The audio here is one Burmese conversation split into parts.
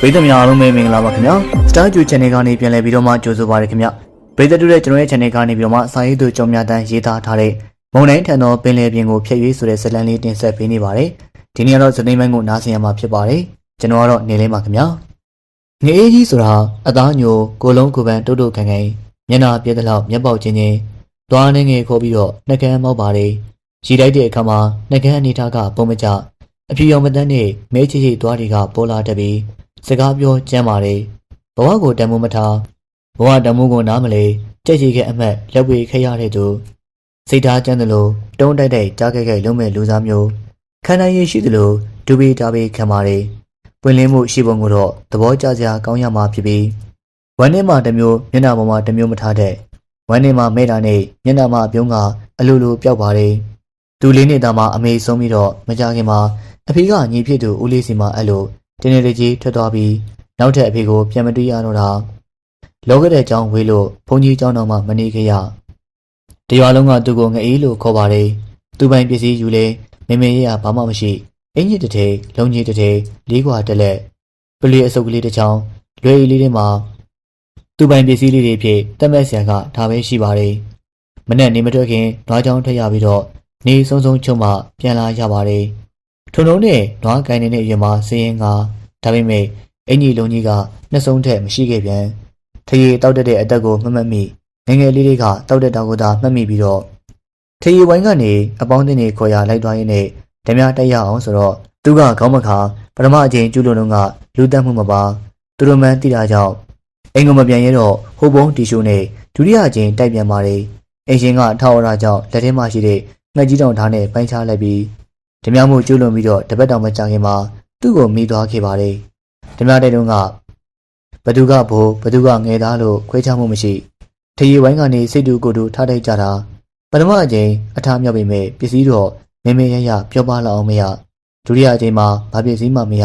ပရိသတ်များအားလုံးပဲမင်္ဂလာပါခင်ဗျာ Star Ju Channel ကနေပြန်လည်ပြီးတော့မှကြိုဆိုပါရခင်ဗျာပရိသတ်တို့ရဲ့ကျွန်တော်ရဲ့ channel ကနေပြီးတော့မှစာရေးသူကြောင်များတန်းရေးသားထားတဲ့မုံတိုင်းထန်သောပင်လယ်ပြင်ကိုဖျက်ရွေးဆိုတဲ့ဇာတ်လမ်းလေးတင်ဆက်ပေးနေပါတယ်ဒီနေ့ကတော့ဇာတ်သိမ်းပိုင်းကိုနားဆင်ရမှာဖြစ်ပါတယ်ကျွန်တော်ကတော့နေလေးပါခင်ဗျာငအေးကြီးဆိုတာအသားညိုကိုလုံးကိုပန်းတုတ်တုတ်ခံခံမျက်နှာပြဲတဲ့လောက်မျက်ပေါက်ချင်းချင်းသွားနေငယ်ခေါ်ပြီးတော့နှကန်းမောက်ပါတယ်ရီလိုက်တဲ့အခါမှာနှကန်းအနေထားကပုံမကျအဖြူရောင်မတန်းနဲ့မဲချစ်ချစ်သွားတွေကပေါ်လာတတ်ပြီးစကားပြောကြမ်းပါတယ်ဘဝကိုတန်မိုးမထားဘဝတန်မိုးကိုနားမလဲကြက်ချီခဲ့အမှတ်လက်ဝေခရတဲ့သူစိတ်ထားကြမ်းသလိုတုံးတိုက်တိုက်ကြားခဲ့လုံးမဲ့လူစားမျိုးခံနိုင်ရရှိသလိုဒူဘီတာဘီခံပါတယ်ပွင့်လင်းမှုရှိပုံကိုတော့သဘောကျစရာကောင်းရမှာဖြစ်ပြီးဝမ်းထဲမှာတစ်မျိုးမျက်နှာပေါ်မှာတစ်မျိုးမထားတဲ့ဝမ်းထဲမှာမဲတာနဲ့မျက်နှာမှာပြုံးကအလိုလိုပျောက်ပါတယ်သူလေးနေတာမှာအမေဆုံးပြီးတော့မကြခင်မှာအဖေကညီဖြစ်သူဦးလေးစီမှာအဲ့လိုတင်းနေကြီးထွက်သွားပြီးနောက်ထပ်အဖေကိုပြန်မတွေ့ရတော့တာလောကတဲ့အကြောင်းဝေးလို့ဘုန်းကြီးเจ้าတော်မှမနေခဲ့ရတရွာလုံးကသူ့ကိုငအေးလို့ခေါ်ပါတယ်သူပိုင်ပစ္စည်းယူလေမေမေရဘာမှမရှိအင်ကြီးတစ်ထဲလုံးကြီးတစ်ထဲလေးခွာတက်လက်ပလီအစုပ်ကလေးတစ်ချောင်းလွယ်ရီလေးတွေမှာသူပိုင်ပစ္စည်းလေးတွေဖြစ်တက်မဲ့ဆရာကဒါပဲရှိပါတယ်မနဲ့နေမထွက်ခင်နွားချောင်းထက်ရပြီးတော့နေဆုံးချုံမှပြန်လာရပါတယ်ထုံထုံနဲ့နွားကိုင်းနေတဲ့အရွယ်မှာစည်ရင်ကဒါပေမဲ့အင်ကြီးလုံးကြီးကနှစ်ဆုံးထက်မရှိခဲ့ပြန်ထရေတောက်တဲ့အတက်ကိုမမှတ်မိငငယ်လေးတွေကတောက်တဲ့တောက်ကိုသာမှတ်မိပြီးတော့ထရေဝိုင်းကနေအပေါင်းအသင်းတွေခေါ်ရလိုက်သွားရင်းနဲ့ဓမြတက်ရအောင်ဆိုတော့သူကခေါင်းမခါပထမအချိန်ကျူးလွန်တော့ကလူတက်မှုမပါသူတို့မှန်းသိတာကြောင့်အိမ်ကမပြန်ရတော့ဟိုပုံးတီရှူနဲ့ဒုတိယအချိန်တိုက်ပြန်ပါတယ်အင်ရှင်ကထောက်ရတာကြောင့်လက်ထဲမှာရှိတဲ့ငှက်ကြီးတောင်ဓာတ်နဲ့ပိုင်းခြားလိုက်ပြီးဓမြမှုကျူးလွန်ပြီးတော့တပတ်တောင်မကြာခင်မှာသူ့ကိုမိသွားခဲ့ပါတယ်ဓမြတဲ့တုန်းကဘသူကဘိုးဘသူကငယ်သားလို့ခွဲခြားမှုမရှိထရေဝိုင်းကနေစိတ်တူကိုယ်တူထားတိုက်ကြတာပထမအချိန်အထားမြောက်ပေမဲ့ပစ္စည်းတော့မေမေရရပြောပါလောက်အောင်မရဒုတိယအချိန်မှာဘာပစ္စည်းမှမရ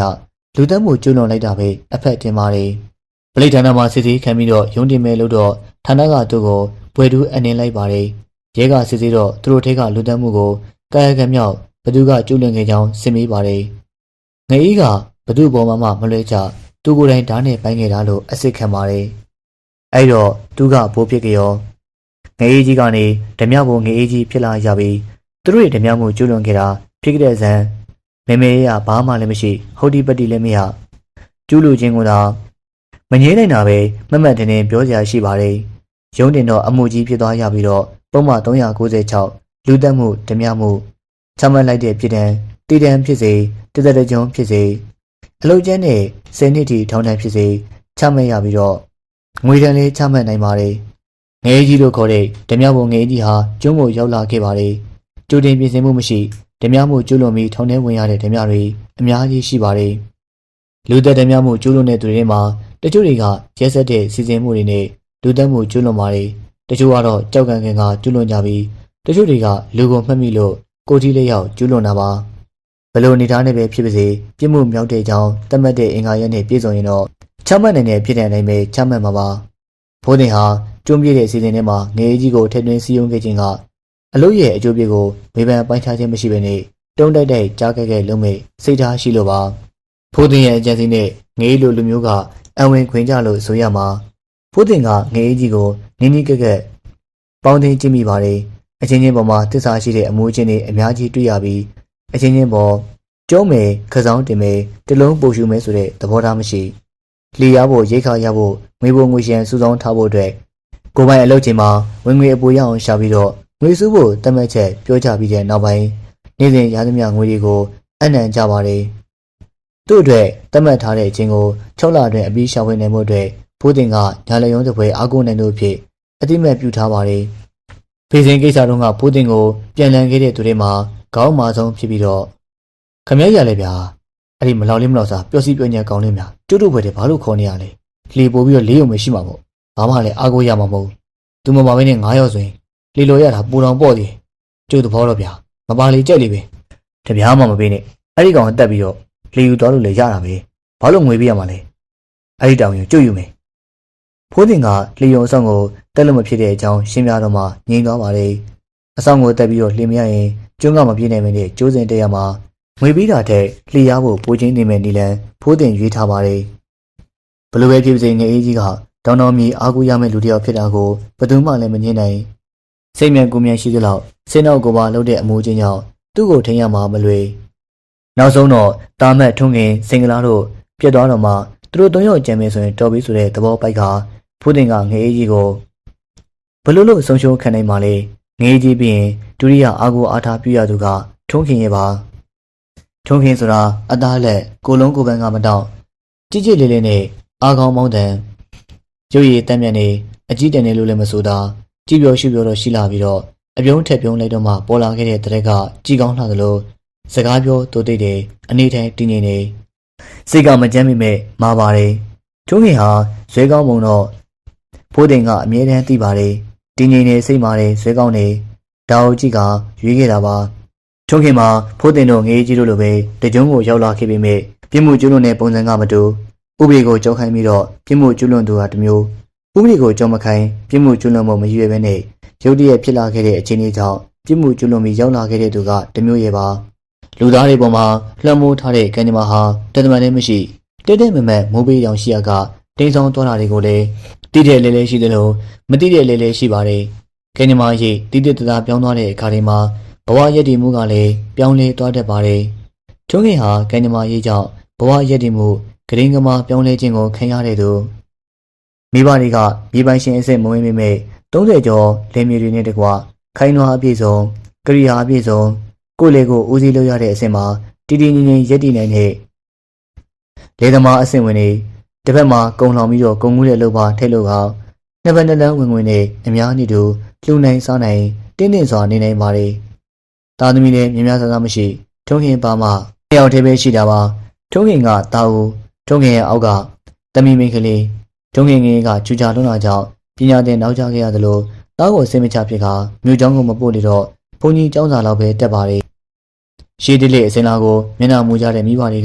လူသက်မှုကျူးလွန်လိုက်တာပဲအဖက်တင်ပါတယ်ပလိဌာနမှာစစ်ဆေးခံပြီးတော့ရုံးတင်မဲ့လို့တော့ဌာနကသူ့ကိုဘွယ်တူးအနေလိုက်ပါတယ်ရဲကစစ်ဆေးတော့သူတို့ထဲကလူသက်မှုကိုကာယကံမြောက်ဘသူကကျူးလွန်ခဲ့ကြောင်းစစ်မေးပါတယ်ငအေးကဘသူ့ပေါ်မှာမလွဲကြသူကိုယ်တိုင်ဓာတ်နဲ့ပိုင်းခဲ့တာလို့အစ်စ်ခံပါတယ်အဲ့တော့သူကဘိုးဖြစ်ကြရောငအေးကြီးကနေဓမြဘုံငအေးကြီးဖြစ်လာရပြီးသူတို့ရဲ့ဓမြမှုကျူးလွန်ခဲ့တာဖြစ်ခဲ့တဲ့ဇန်မေမေရဘာမှလည်းမရှိဟုတ်ဒီပတိလည်းမရကျူးလူချင်းကသာမငြင်းနိုင်တာပဲမမှတ်တင်ပြောစရာရှိပါတယ်ရုံးတင်တော့အမှုကြီးဖြစ်သွားရပြီးတော့ပုံမှန်396လူသက်မှုဓမြမှုချမှတ်လိုက်တဲ့ပြည်တံတည်တံဖြစ်စေတသက်တကြုံဖြစ်စေအလုတ်ကျန်းနဲ့10နှစ်ထိထောင်ဒဏ်ဖြစ်စေချမှတ်ရပြီးတော့ငွေတန်းလေးချမှတ်နိုင်ပါတယ်ငယ်ကြီးလို့ခေါ်တဲ့ဓမြဘုံငယ်ကြီးဟာကျုံးကိုရောက်လာခဲ့ပါတယ်ကြိုတင်ပြင်ဆင်မှုမရှိဓမြမှုကျူးလွန်ပြီးထောင်ထဲဝင်ရတဲ့ဓမြတွေအများကြီးရှိပါတယ်လူသက်ဓမြမှုကျူးလွန်တဲ့သူတွေမှာတချို့တွေကရဲစက်တဲ့စီစဉ်မှုတွေနဲ့လူသက်မှုကျူးလွန်ပါတယ်တချို့ကတော့ကြောက်ကန်ကန်ကကျူးလွန်ကြပြီးတချို့တွေကလူကိုမှတ်မိလို့ကိုကြီးလေးရောက်ကျူးလွန်တာပါဘလို့နေသားနဲ့ပဲဖြစ်ပါစေပြစ်မှုမြောက်တဲ့ကြောင်းတတ်မှတ်တဲ့အင်္ဂါရက်နဲ့ပြည့်စုံရင်တော့ချမှတ်နိုင်တဲ့ဖြစ်တဲ့အတိုင်းပဲချမှတ်မှာပါဘိုးတင်ဟာကျွန်းပြည့်တဲ့အစီအစဉ်ထဲမှာငယ်ကြီးကိုထည့်သွင်းစည်းရုံးခဲ့ခြင်းကအလို့ရဲ့အကျိုးပြည့်ကိုဝေဖန်ပိုင်းခြားခြင်းမရှိဘဲနဲ့တုံးတိုက်တိုက်ကြားခဲ့လုံးမဲ့စိတ်ထားရှိလို့ပါဘိုးတင်ရဲ့အကြံစီနဲ့ငယ်လိုလူမျိုးကအဝင်ခွင်ကြလို့ဆိုရမှာဘိုးတင်ကငယ်ကြီးကိုနင်းနီးကက်ကက်ပေါင်းတင်ကြည့်မိပါတယ်အချင်းချင်းပေါ်မှာသစ္စာရှိတဲ့အမိုးချင်းတွေအများကြီးတွေ့ရပြီးအချင်းချင်းပေါ်ကျုံးမယ်ခစောင်းတင်မယ်တလုံးပို့ရှူမယ်ဆိုတဲ့သဘောထားမရှိလီရဖို့ရိတ်ခါရဖို့ငွေပိုငွေရှန်စုဆောင်းထားဖို့အတွက်ကိုပိုင်အလုပ်ချိန်မှာဝင်ငွေအပူရအောင်ရှာပြီးတော့ငွေစုဖို့တတ်မှတ်ချက်ပြောကြပြီးတဲ့နောက်ပိုင်းနေ့စဉ်ရသမျှငွေတွေကိုအနှံကြပါတယ်သူ့အတွက်တတ်မှတ်ထားတဲ့အချင်းကို6လအတွင်းအပြီးရှာဖွေနိုင်မှုအတွက်ဘိုးတင်ကညာလယုံတစ်ပွဲအားကိုးနိုင်လို့ဖြစ်အတိမဲ့ပြုထားပါတယ်ဖေစင်ကိစ္စတုန်းကဘိုးတင်ကိုပြန်လည်ခဲ့တဲ့သူတွေမှာခေါင်းမာဆုံးဖြစ်ပြီးတော့ခမရရလဲဗျာအဲ့ဒီမလောက်လေးမလောက်စားပျော်စီပျော်ညံကောင်းလေးများကျုပ်တို့ဘွယ်တွေဘာလို့ခေါ်နေရလဲလှေပို့ပြီးတော့လေးုံမရှိမှာပေါ့ဘာမှလည်းအားကိုးရမှာမဟုတ်သူမမဘဲနဲ့9ရောက်ဆိုရင်လှေလိုရတာပူတော်ပေါ့သေးကျုပ်သဘောတော့ဗျာမပါလေကြက်လေးပဲတပြားမှမပေးနဲ့အဲ့ဒီကောင်တက်ပြီးတော့လှေယူသွားလို့လည်းရတာပဲဘာလို့ငွေပေးရမှာလဲအဲ့ဒီတောင်ရင်ကျုပ်ယူမယ်ဖိုးတင်ကလှေယုံအဆောင်ကိုတက်လို့မဖြစ်တဲ့အကြောင်းရှင်းပြတော့မှငြိမ်သွားပါတယ်အဆောင်ကိုတက်ပြီးတော့လှေမရရင်ကျွန်းကမပြေးနိုင်မင်းနဲ့ကျိုးစင်တက်ရမှာငွေပေးတာတဲ့လှေရဖို့ပိုးချင်းနေမဲ့နီလန်ဖိုးတင်ရွေးထားပါတယ် လိုပဲဖြစ်စေငယ်အေးကြီးကတောင်းတော်မီအားကိုးရမယ့်လူတစ်ယောက်ဖြစ်တာကိုဘယ်သူမှလည်းမငြင်းနိုင်စိတ်မြန်ကိုမြန်ရှိသလောက်စိတ်နောက်ကိုပါလှုပ်တဲ့အမိုးချင်းကြောင့်သူ့ကိုထိန်းရမှာမလွယ်နောက်ဆုံးတော့တာမတ်ထွန်းခင်စင်္ဂလာတို့ပြတ်သွားတော့မှသူတို့သုံးယောက်ကြံမယ်ဆိုရင်တော်ပြီဆိုတဲ့သဘောပိုက်ကဖိုးတင်ကငယ်အေးကြီးကိုဘလို့လို့ဆုံးရှုံးခံနိုင်မှလဲငယ်အေးကြီးပြီးရင်ဒုတိယအားကိုးအားထားပြရသူကထွန်းခင်ရဲ့ပါထွန်းခင်ဆိုတာအသားလက်ကိုလုံးကိုပန်းကမတော့ကြည်ကြည်လေးလေးနဲ့အားကောင်းမောင်းတန်ရုပ်ရည်တမ်းမြတ်နေအကြီးတန်းနေလို့လည်းမဆိုတာကြည်ပြောရှုပြောတော့ရှိလာပြီးတော့အပြုံးထက်ပြုံးလိုက်တော့မှပေါ်လာခဲ့တဲ့တရက်ကကြည်ကောင်းလာသလိုစကားပြောတိုးတိတ်တယ်အနေထိုင်တင်းငင်နေစိတ်ကမကြမ်းမိမဲ့မာပါတယ်ထွန်းခင်ဟာဇွဲကောင်းပုံတော့ဖိုးတင်ကအမြဲတမ်းသိပါတယ်တင်းငင်နေစိတ်မာတယ်ဇွဲကောင်းနေဒါအိုကြီးကရွေးခဲ့တာပါထွန်းခင်မှာဖိုးတင်တို့ငေးကြီးတို့လိုပဲတကြုံကိုရောက်လာခဲ့ပေမဲ့ပြစ်မှုကျွလွန်တဲ့ပုံစံကမတူဥပဒေကိုကြောက်ခိုင်းပြီးတော့ပြစ်မှုကျွလွန်သူဟာတစ်မျိုးဥပဒေကိုကြောက်မခိုင်းပြစ်မှုကျွလွန်မှုမရွေဘဲနဲ့ရုတ်တရက်ဖြစ်လာခဲ့တဲ့အခြေအနေကြောင့်ပြစ်မှုကျွလွန်ပြီးရောက်လာခဲ့တဲ့သူကတစ်မျိုးရဲ့ပါလူသားတွေပေါ်မှာလွှမ်းမိုးထားတဲ့ကံကြမ္မာဟာတသမန်နဲ့မရှိတဲတဲမမတ်မိုးပေးတောင်ရှိရကတိမ်ဆောင်သွားတာတွေကိုလည်းတိတဲ့လဲလဲရှိတယ်လို့မတိတဲ့လဲလဲရှိပါတယ်ကံကြမ္မာရိပ်တိတိတသားပြောင်းသွားတဲ့အခါတွေမှာဘဝရည်တည်မှုကလည်းပြောင်းလဲသွားတတ်ပါတယ်ထွန်းခင်ဟာကံကြမ္မာရိပ်ကြောင့်ဘဝရည်တည်မှုဂရင်းကမာပြောင်းလဲခြင်းကိုခံရတဲ့သူမိဘတွေကမြေပိုင်ရှင်အစ်စ်မဝင်းမိမဲ့30ကျော်လယ်မြေတွေနဲ့တကွခိုင်းနွားအပြည့်စုံကရိယာအပြည့်စုံကိုယ်လေကိုဦးစီးလုပ်ရတဲ့အဆင့်မှာတည်တည်ငြိမ်ငြိမ်ရက်တည်နိုင်တဲ့လေသမားအဆင့်ဝင်တွေတစ်ဖက်မှာကုံလောင်ပြီးတော့ကုံမှုတဲ့လုပ်ပါထိတ်လို့ကနှစ်ဖက်နှစ်လမ်းဝင်ဝင်နဲ့အများကြီးတူလှူနိုင်စားနိုင်တင်းတင်းစွာနေနိုင်ပါတယ်သားသမီးလည်းများများဆဆမရှိထုံးခင်ပါမှတယောက်တည်းပဲရှိတာပါထုံးခင်ကတာဦးထုံးခင်ရဲ့အောက်ကတမီမိန်ကလေးထုံးခင်ငယ်ကချူချာလွန်းလာကြောင်းပညာသင်နောက်ကျခဲ့ရသလိုတားကိုစိတ်မချဖြစ်ခါမြို့ကျောင်းကိုမပို့လေတော့ဘုန်းကြီးကျောင်းစာလောက်ပဲတက်ပါတယ်ရှေးတိလေးအစင်လာကိုမျက်နှာမူကြတဲ့မိဘတွေ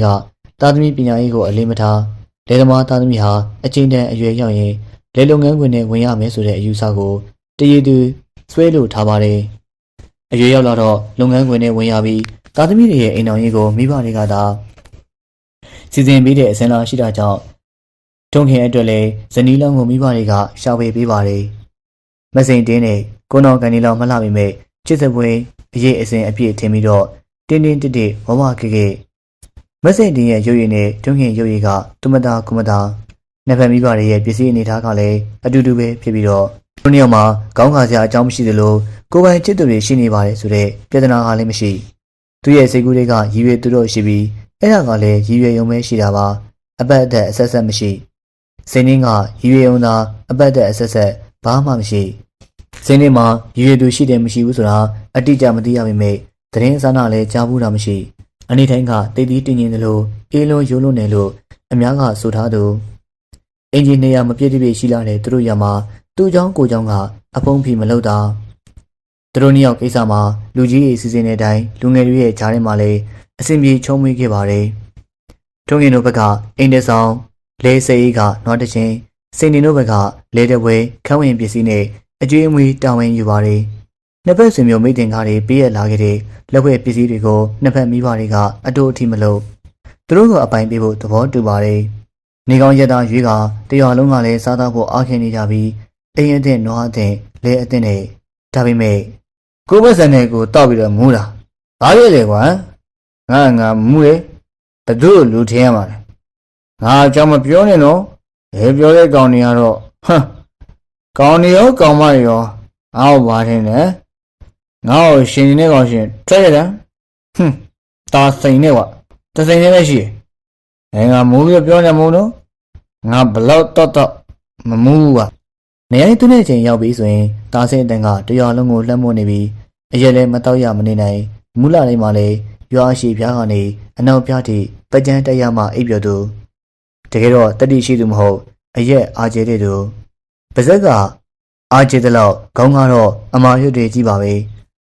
ကသားသမီးပညာရေးကိုအလေးမထားလေသမားသားသမီးဟာအချင်းတန်းအရွယ်ရောက်ရင်လေလုပ်ငန်းခွင်နဲ့ဝင်ရမယ်ဆိုတဲ့အယူဆကိုတရည်သူဆွဲလို့ထားပါတယ်အရွယ်ရောက်လာတော့လုပ်ငန်းခွင်နဲ့ဝင်ရပြီးသားသမီးတွေရဲ့အိမ်တော်ရေးကိုမိဘတွေကသာစီစဉ်ပေးတဲ့အစင်လာရှိတာကြောင့်ထုံခင်အတွက်လည်းဇနီးလောင်းကိုမိဘတွေကရှာဝေပေးပါတယ်မစိန်တင်းနဲ့ကိုနောင်ကန်ဒီလောင်မလှပေမဲ့ချစ်စပွဲအရေးအစဉ်အပြည့်ထင်ပြီးတော့တင်းတင်းတစ်တစ်ဝဝခေခေမစိန်တင်းရဲ့ရုပ်ရည်နဲ့ထုံခင်ရုပ်ရည်ကတုမတာကုမတာနှစ်ဖက်မိဘတွေရဲ့ပစ္စည်းအနေထားကလည်းအတူတူပဲဖြစ်ပြီးတော့သူနှစ်ယောက်မှာကောင်းခါစရာအကြောင်းမရှိသလိုကိုယ်ပိုင်ချစ်သူတွေရှိနေပါတယ်ဆိုတဲ့ပြဿနာကလည်းမရှိသူရဲ့စိတ်ကူးတွေကရည်ရွယ်သူတို့ရှိပြီးအဲ့ဒါကလည်းရည်ရွယ်ရုံပဲရှိတာပါအပတ်အသက်အဆက်ဆက်မရှိစိတ်နှင်းကရည်ရွယ်ုံသာအပတ်သက်အဆက်ဆက်ဘာမှမရှိစိတ်နှင်းမှာရည်ရွယ်သူရှိတယ်မရှိဘူးဆိုတာအတိအကျမသိရပေမဲ့သတင်းအစနာလည်းကြားဘူးတာမရှိအနေထိုင်ကတိတ်တိတင်းငင်တယ်လို့အေးလုံးရိုးလုံးတယ်လို့အများကဆိုထားသူအင်ဂျင်နီယာမပြည့်တပြည့်ရှိလာတဲ့သူတို့ရမှာသူ့เจ้าကိုเจ้าကအဖုံးဖီမလုပ်တာသူတို့နှစ်ယောက်ကိစ္စမှာလူကြီးရဲ့စီစဉ်တဲ့အတိုင်းလူငယ်တွေရဲ့ဂျားထဲမှာလည်းအစဉ်ပြေချုံးမွေးခဲ့ပါတယ်ထုံငင်တို့ဘက်ကအိမ်တဆောင်လဲစေးကနွားတချင်းစိန်နေတို့ဘက်ကလဲတဲ့ပွဲခန်းဝင်ပစ္စည်းနဲ့အကျွေးအမွေးတာဝန်ယူပါတယ်နှစ်ဖက်ဆွေမျိုးမိတင်ကားတွေပေးရလာခဲ့တဲ့လက်ဝဲပစ္စည်းတွေကိုနှစ်ဖက်မိဘတွေကအတိုးအထိမလို့သူတို့ကအပိုင်ပေးဖို့သဘောတူပါတယ်နေကောင်းရက်သားရွေးကတရွာလုံးကလည်းစားသားဖို့အားခင်းနေကြပြီးအိမ်အသင့်နွားအသင့်လဲအသင့်နဲ့ဒါပေမဲ့ကိုယ်ဘက်ဆန်တဲ့ကိုတောက်ပြီးတော့မူးတာဘာဖြစ်လဲကွာငါမူးလေဘယ်သူ့လူထင်းရမှာလဲငါအကြောင်းမပြောနဲ့နော်ဘယ်ပြောတဲ့ကောင်တွေကတော့ဟမ်ကောင်တွေရောကောင်မတွေရောအောက်ပါထင်းတယ်ငါ့ကိုရှင်နေကောင်ရှင်ထွက်ရတာဟွန်းတာစိန်နဲ့ကွာတစိန်နဲ့ပဲရှိတယ်ငါမိုးပြီးပြောနေမို့နော်ငါဘလောက်တော့မမူးဘူးကွာနေရာသူနဲ့ချင်းရောက်ပြီဆိုရင်တာစိန်အတန်ကတရွာလုံးကိုလှမ်းမိုးနေပြီးအရက်လည်းမတော့ရမနေနိုင်မူလာလေးမှလည်းရွာရှိပြားကနေအနောက်ပြားထိပကြမ်းတက်ရမှအိပ်ပျော်သူတကယ်တော့တတိရှိသူမဟုတ်အရက်အာကျဲတဲ့သူပါဇက်ကအာကျဲတဲ့လောက်ခေါင်းကတော့အမာရွတ်တွေကြီးပါပဲ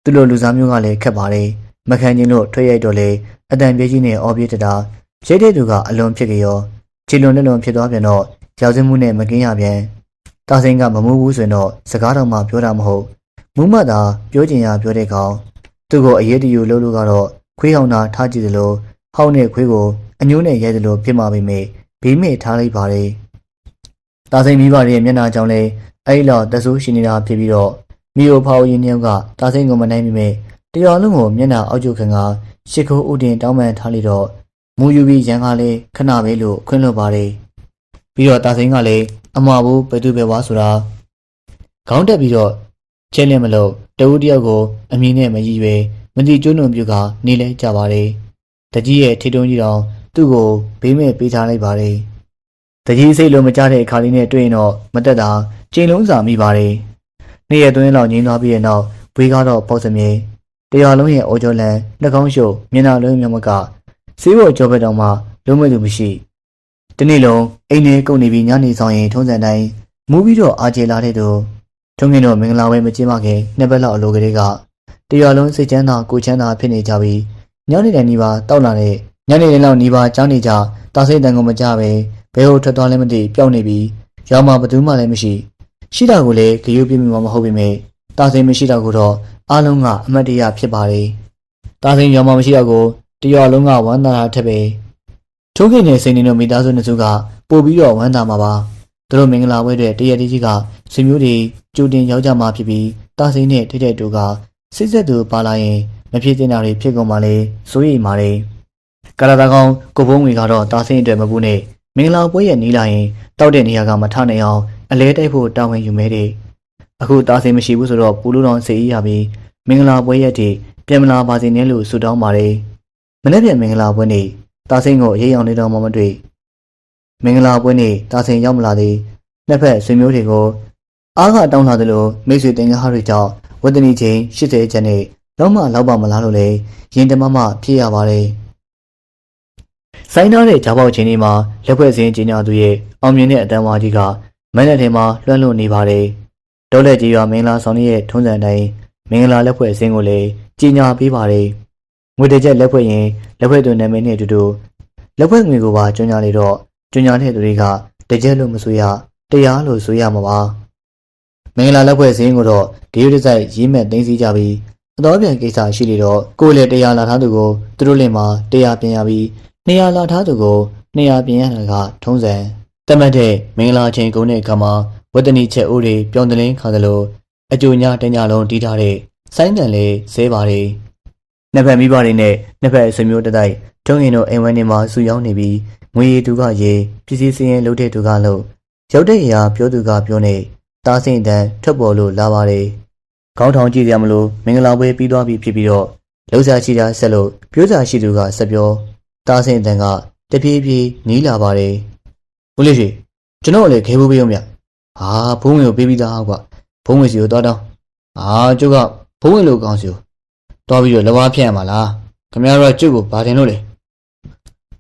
သူ့လိုလူစားမျိုးကလည်းခက်ပါတယ်မခံချင်းလို့ထွက်ရိုက်တော့လေအတန်ပြေးကြီးနဲ့အော်ပြေးတတာရိတ်တဲ့သူကအလွန်ဖြစ်ကြရောခြေလွန်လက်လွန်ဖြစ်သွားပြန်တော့ရောက်စင်းမှုနဲ့မကင်းရပြန်တာစိန်ကမမူးဘူးဆိုရင်တော့စကားတော်မှပြောတာမဟုတ်မူးမသာပြောချင်ရပြောတဲ့ကောင်သူ့ကိုအရေးတယူလို့လို့ကတော့ခွေးဟောင်းတာထားကြည့်သလိုဟောင်းတဲ့ခွေးကိုအညိုးနဲ့ရဲသလိုဖြစ်မှာပေမဲ့ဘေးမဲ့ထားလိုက်ပါတယ် တာစိန်မိဘတွေရဲ့မျက်နှာကြောင့်လည်းအဲ့ဒီလောက်တဆိုးရှိနေတာဖြစ်ပြီးတော့မိအိုဖောက်ရင်းတယောက်ကတာစိန်ကိုမနိုင်မိမဲ့တရားလုံးကိုမျက်နှာအောက်ကျခံကရှစ်ခိုးဥတင်တောင်းပန်ထားလိုက်တော့မူယူပြီးရန်ကားလေးခဏပဲလို့ခွင့်လွှတ်ပါတယ်ပြီးတော့တာစိန်ကလည်းအမှားဘူးဘယ်သူပဲဝါဆိုတာခေါင်းတက်ပြီးတော့ကျဲလင်းမလို့တဦးတယောက်ကိုအမည်နဲ့မရည်ရွယ်မတိကျွန်းုံပြုကနေလဲကြပါတယ်တကြီးရဲ့ထေတုံးကြီးတော်သူ့ကိုဘေးမဲ့ပေးထားလိုက်ပါတယ်တကြီးစိတ်လုံးမကြတဲ့အခါလေးနဲ့တွေ့ရင်တော့မတက်တာချိန်လုံးစာမိပါတယ်နေ့ရက်သွင်းလောက်ငြိမ်းသွားပြီးတဲ့နောက်ဘွေးကားတော့ပေါ့စမြေတရားလုံးရဲ့အိုကျော်လန်နှာခေါင်းရှုပ်မျက်နှာလုံးမျက်မှောက်ကစေးဖို့ကြောဘက်တောင်မှလုံးဝသူမရှိဒီနေ့လုံးအိမ်ထဲကုန်နေပြီးညနေဆောင်ရင်ထုံးစံတိုင်းမူးပြီးတော့အာကျေလာတဲ့သူထုံးငင်တော့မင်္ဂလာပွဲမကျင်းပခင်နှစ်ပတ်လောက်အလိုကလေးကတရားလုံးစိတ်ချမ်းသာကိုချမ်းသာဖြစ်နေကြပြီးညနေတိုင်းဒီပါတောက်လာတဲ့ညနေတိုင်းလောက်ဒီပါကြောင်းနေကြတာစိတ်တန်ကိုမကြပဲဘဲဟိုထွက်သွားလဲမသိပျောက်နေပြီးရွာမှာဘသူမှလည်းမရှိရှိတာကိုလည်းဂရုပြမိမှာမဟုတ်ပေမဲ့တာစိတ်မရှိတာကိုတော့အားလုံးကအမတ်တရဖြစ်ပါတယ်တာစိတ်ရွာမှာမရှိတာကိုတရားလုံးကဝမ်းသာတာထက်ပဲထုံးခင်နဲ့စိန်နေတို့မိသားစုနှစ်စုကပို့ပြီးတော့ဝမ်းသာမှာပါသူတို့မင်္ဂလာပွဲတွေတရက်တကြီးကဆွေမျိုးတွေကြိုတင်ရောက်ကြမှာဖြစ်ပြီးတာစိန်နဲ့ထိတဲ့တူကစိတ်ဆက်သူပါလာရင်မဖြစ်တင်တာတွေဖြစ်ကုန်မှလေစိုးရိမ်ပါတယ်ကာလာတာကောင်ကိုဘုံငွေကတော့တာစိန်အတွက်မပူနဲ့မင်္ဂလာပွဲရဲ့နီးလာရင်တောက်တဲ့နေရာကမထနိုင်အောင်အလဲတိုက်ဖို့တာဝန်ယူမဲတဲ့အခုတာစိန်မရှိဘူးဆိုတော့ပူလို့တော့စေးရပြီးမင်္ဂလာပွဲရက်တည်းပြန်မလာပါစေနဲ့လို့ဆုတောင်းပါတယ်မနေ့ပြန်မင်္ဂလာပွဲနေ့တာစိန်ကိုရိပ်အောင်နေတော့မှမတွေ့မင်္ဂလာပွဲနေ့တာစိန်ရောက်မလာသေးနှစ်ဖက်ဆွေမျိုးတွေကိုအားကတောင်းလာသလိုမိတ်ဆွေတင်ကားတွေကြောင့်ဝတ္တနီချင်း80ကျန်နဲ့တော့မှလောက်ပါမလားလို့လေရင်တမမဖြစ်ရပါတယ်ဆိုင်နာတဲ့ဂျာပေါချင်းဒီမှာလက်ဖွဲ့စင်းကြီးညာသူရဲ့အောင်မြင်တဲ့အတန်းဝါကြီးကမန်းလက်ထဲမှာလွှမ်းလို့နေပါတယ်ဒေါ်လက်ကြီးရွာမင်္ဂလာဆောင်ရဲ့ထုံးစံတိုင်းမင်္ဂလာလက်ဖွဲ့စင်းကိုလည်းကြီးညာပေးပါတယ်ငွေတကြက်လက်ဖွဲ့ရင်လက်ဖွဲ့သူနာမည်နဲ့အတူတူလက်ဖွဲ့ငွေကိုပါကျွညာလေတော့ကျွညာတဲ့သူတွေကတကြက်လို့မဆိုရတရားလို့ဆိုရမှာပါမင်္ဂလာလက်ဖွဲ့စင်းကိုတော့ဂရုတစိုက်ရေးမဲ့သိမ်းစီကြပြီးအတော်ပြန်ကိစ္စရှိလေတော့ကိုယ်လေတရားလာထားသူကိုသူတို့လင်မှာတရားပြင်ရပြီး200လာထားသူကို200ပြင်ရတာကထုံးစံတတ်မှတ်တဲ့မင်္ဂလာချိန်ကုန်တဲ့အခါမှာဝတ္တနီချက်အိုးတွေပြောင်းတလင်းခါသလိုအကျိုးညတညလုံးတီးထားတဲ့ဆိုင်းတန်လေးဆဲပါတယ်နှစ်ဖက်မိဘတွေနဲ့နှစ်ဖက်ဆွေမျိုးတတိုက်ထုံးရင်တို့အိမ်ဝဲနေမှာဆူရောက်နေပြီးငွေရည်သူကရေပစ္စည်းစင်းရင်လှုပ်တဲ့သူကလှုပ်ရောက်တဲ့အရာပြောသူကပြောနေတားစင်တန်ထွက်ပေါ်လို့လာပါတယ်ခေါင်းထောင်ကြည့်ရမလို့မင်္ဂလာပွဲပြီးသွားပြီဖြစ်ပြီးတော့လှုပ်ရှားရှိတာဆက်လို့ပြောစာရှိသူကဆက်ပြောတားစင်တန်ကတပြေးပြေးနီးလာပါတယ်ဦးလေးရှိကျွန်တော်လည်းခဲဖို့ပေးအောင်ဗျဟာဘုံဝင်ကိုပေးပြီးသားကွာဘုံဝင်စီကိုသွားတောင်းကျုပ်ကဘုံဝင်လို့ကောင်းစီကိုသွားပြီးတော့လက်ဝါးဖြန့်ရမှာလားခင်ဗျားတို့ကကျုပ်ကိုဘာတင်လို့လဲ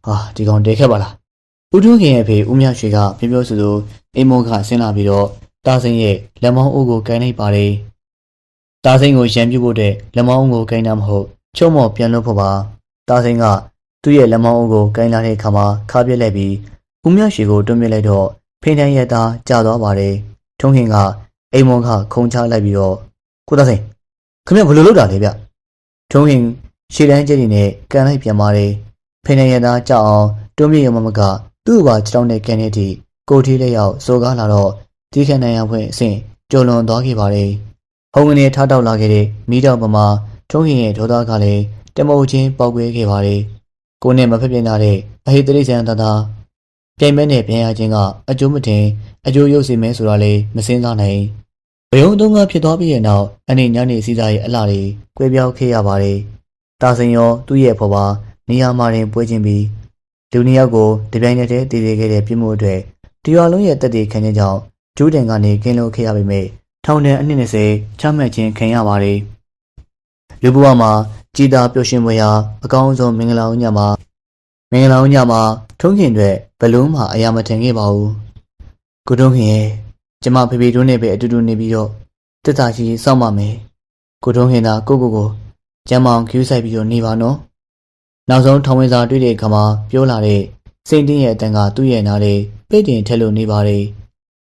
ဟာဒီကောင်တဲခက်ပါလားဦးထွန်းခင်ရဲ့ဖေဦးမြရွှေကပြောပြောဆိုဆိုအိမ်မောကဆင်းလာပြီးတော့တာစိန်ရဲ့လက်မောင်းအုပ်ကိုကိုင်းလိုက်ပါတယ်တာစိန်ကိုရံပြဖို့တဲ့လက်မောင်းကိုကိုင်းတာမဟုတ်ချုံမော်ပြန်လို့ဖို့ပါတာစိန်ကသူ့ရဲ့လက်မောင်းအုပ်ကိုကိုင်းလာတဲ့အခါမှာခါပြက်လိုက်ပြီးဦးမြရွှေကိုတွန်းပြလိုက်တော့ဖိန်တန်းရဲ့သားကြာသွားပါတယ်ထုံးခင်ကအိမ်မောကခုံချလိုက်ပြီးတော့ကိုတာစိန်ခင်ဗျဘယ်လိုလုပ်တာလဲဗျထုံးခင်ရှေ့တန်းကျက်နေနဲ့ကန်လိုက်ပြန်ပါတယ်ဖိန်တန်းရဲ့သားကြောက်အောင်တွန်းပြရမမကသူ့ဘာကြောက်တဲ့ကန်တဲ့အထိကိုထီးလက်ရောက်စောကားလာတော့ဒီခဏရဖွင့်အဆင့်ကျော်လွန်သွားခဲ့ပါတယ်။ဟုံကနေထားတောက်လာခဲ့တဲ့မိတော့ပမာထုံးခင်ရဲ့ဒေါသကလည်းတမုတ်ချင်းပေါက်ကွဲခဲ့ပါတယ်။ကိုနဲ့မဖက်ပြင်းတဲ့အဟိတရိษံသာပြိုင်မဲနဲ့ပြန်ရခြင်းကအကျိုးမတင်အကျိုးရုပ်စီမဲဆိုတာလေမစင်းစားနိုင်။ဘယုံသုံးကဖြစ်သွားပြီးတဲ့နောက်အနေညနေစီးစားရဲ့အလှတွေကွဲပြောင်းခဲ့ရပါတယ်။တာစင်ရောသူ့ရဲ့ဖော်ပါနေရာမှာတင်ပွဲချင်းပြီးလူနှစ်ယောက်ကိုတပြိုင်နက်တည်းတည်တည်ခဲ့တဲ့ပြမှုအတွက်တရားလုံးရဲ့တက်တည်ခံခြင်းကြောင့်ကျိုးတင်ကနေကင်းလို့ခဲ့ရပေမဲ့ထောင်ဒဏ်အနှစ်20ချမှတ်ခြင်းခံရပါတယ်။လူဘဝမှာကြည်သာပျော်ရွှင်ဖွယ်ရာအကောင်းဆုံးမင်္ဂလာညမှာထုံးခင်တွေဘလုံးမှာအရာမထင်ခဲ့ပါဘူး။ကိုထုံးခင်ရဲ့ကျမဖေဖေတို့နဲ့ပဲအတူတူနေပြီးတော့တက်တာရှိစောင့်ပါမယ်။ကိုထုံးခင်သာကိုကျမ်းမောင်ကျူးဆိုင်ပြီးတော့နေပါနော်။နောက်ဆုံးထောင်ဝင်စာတွေ့တဲ့အခါမှာပြောလာတဲ့စိတ်တင်းရဲ့အတန်ကသူ့ရဲ့နားလေးပိတ်တင်ထက်လို့နေပါတယ်။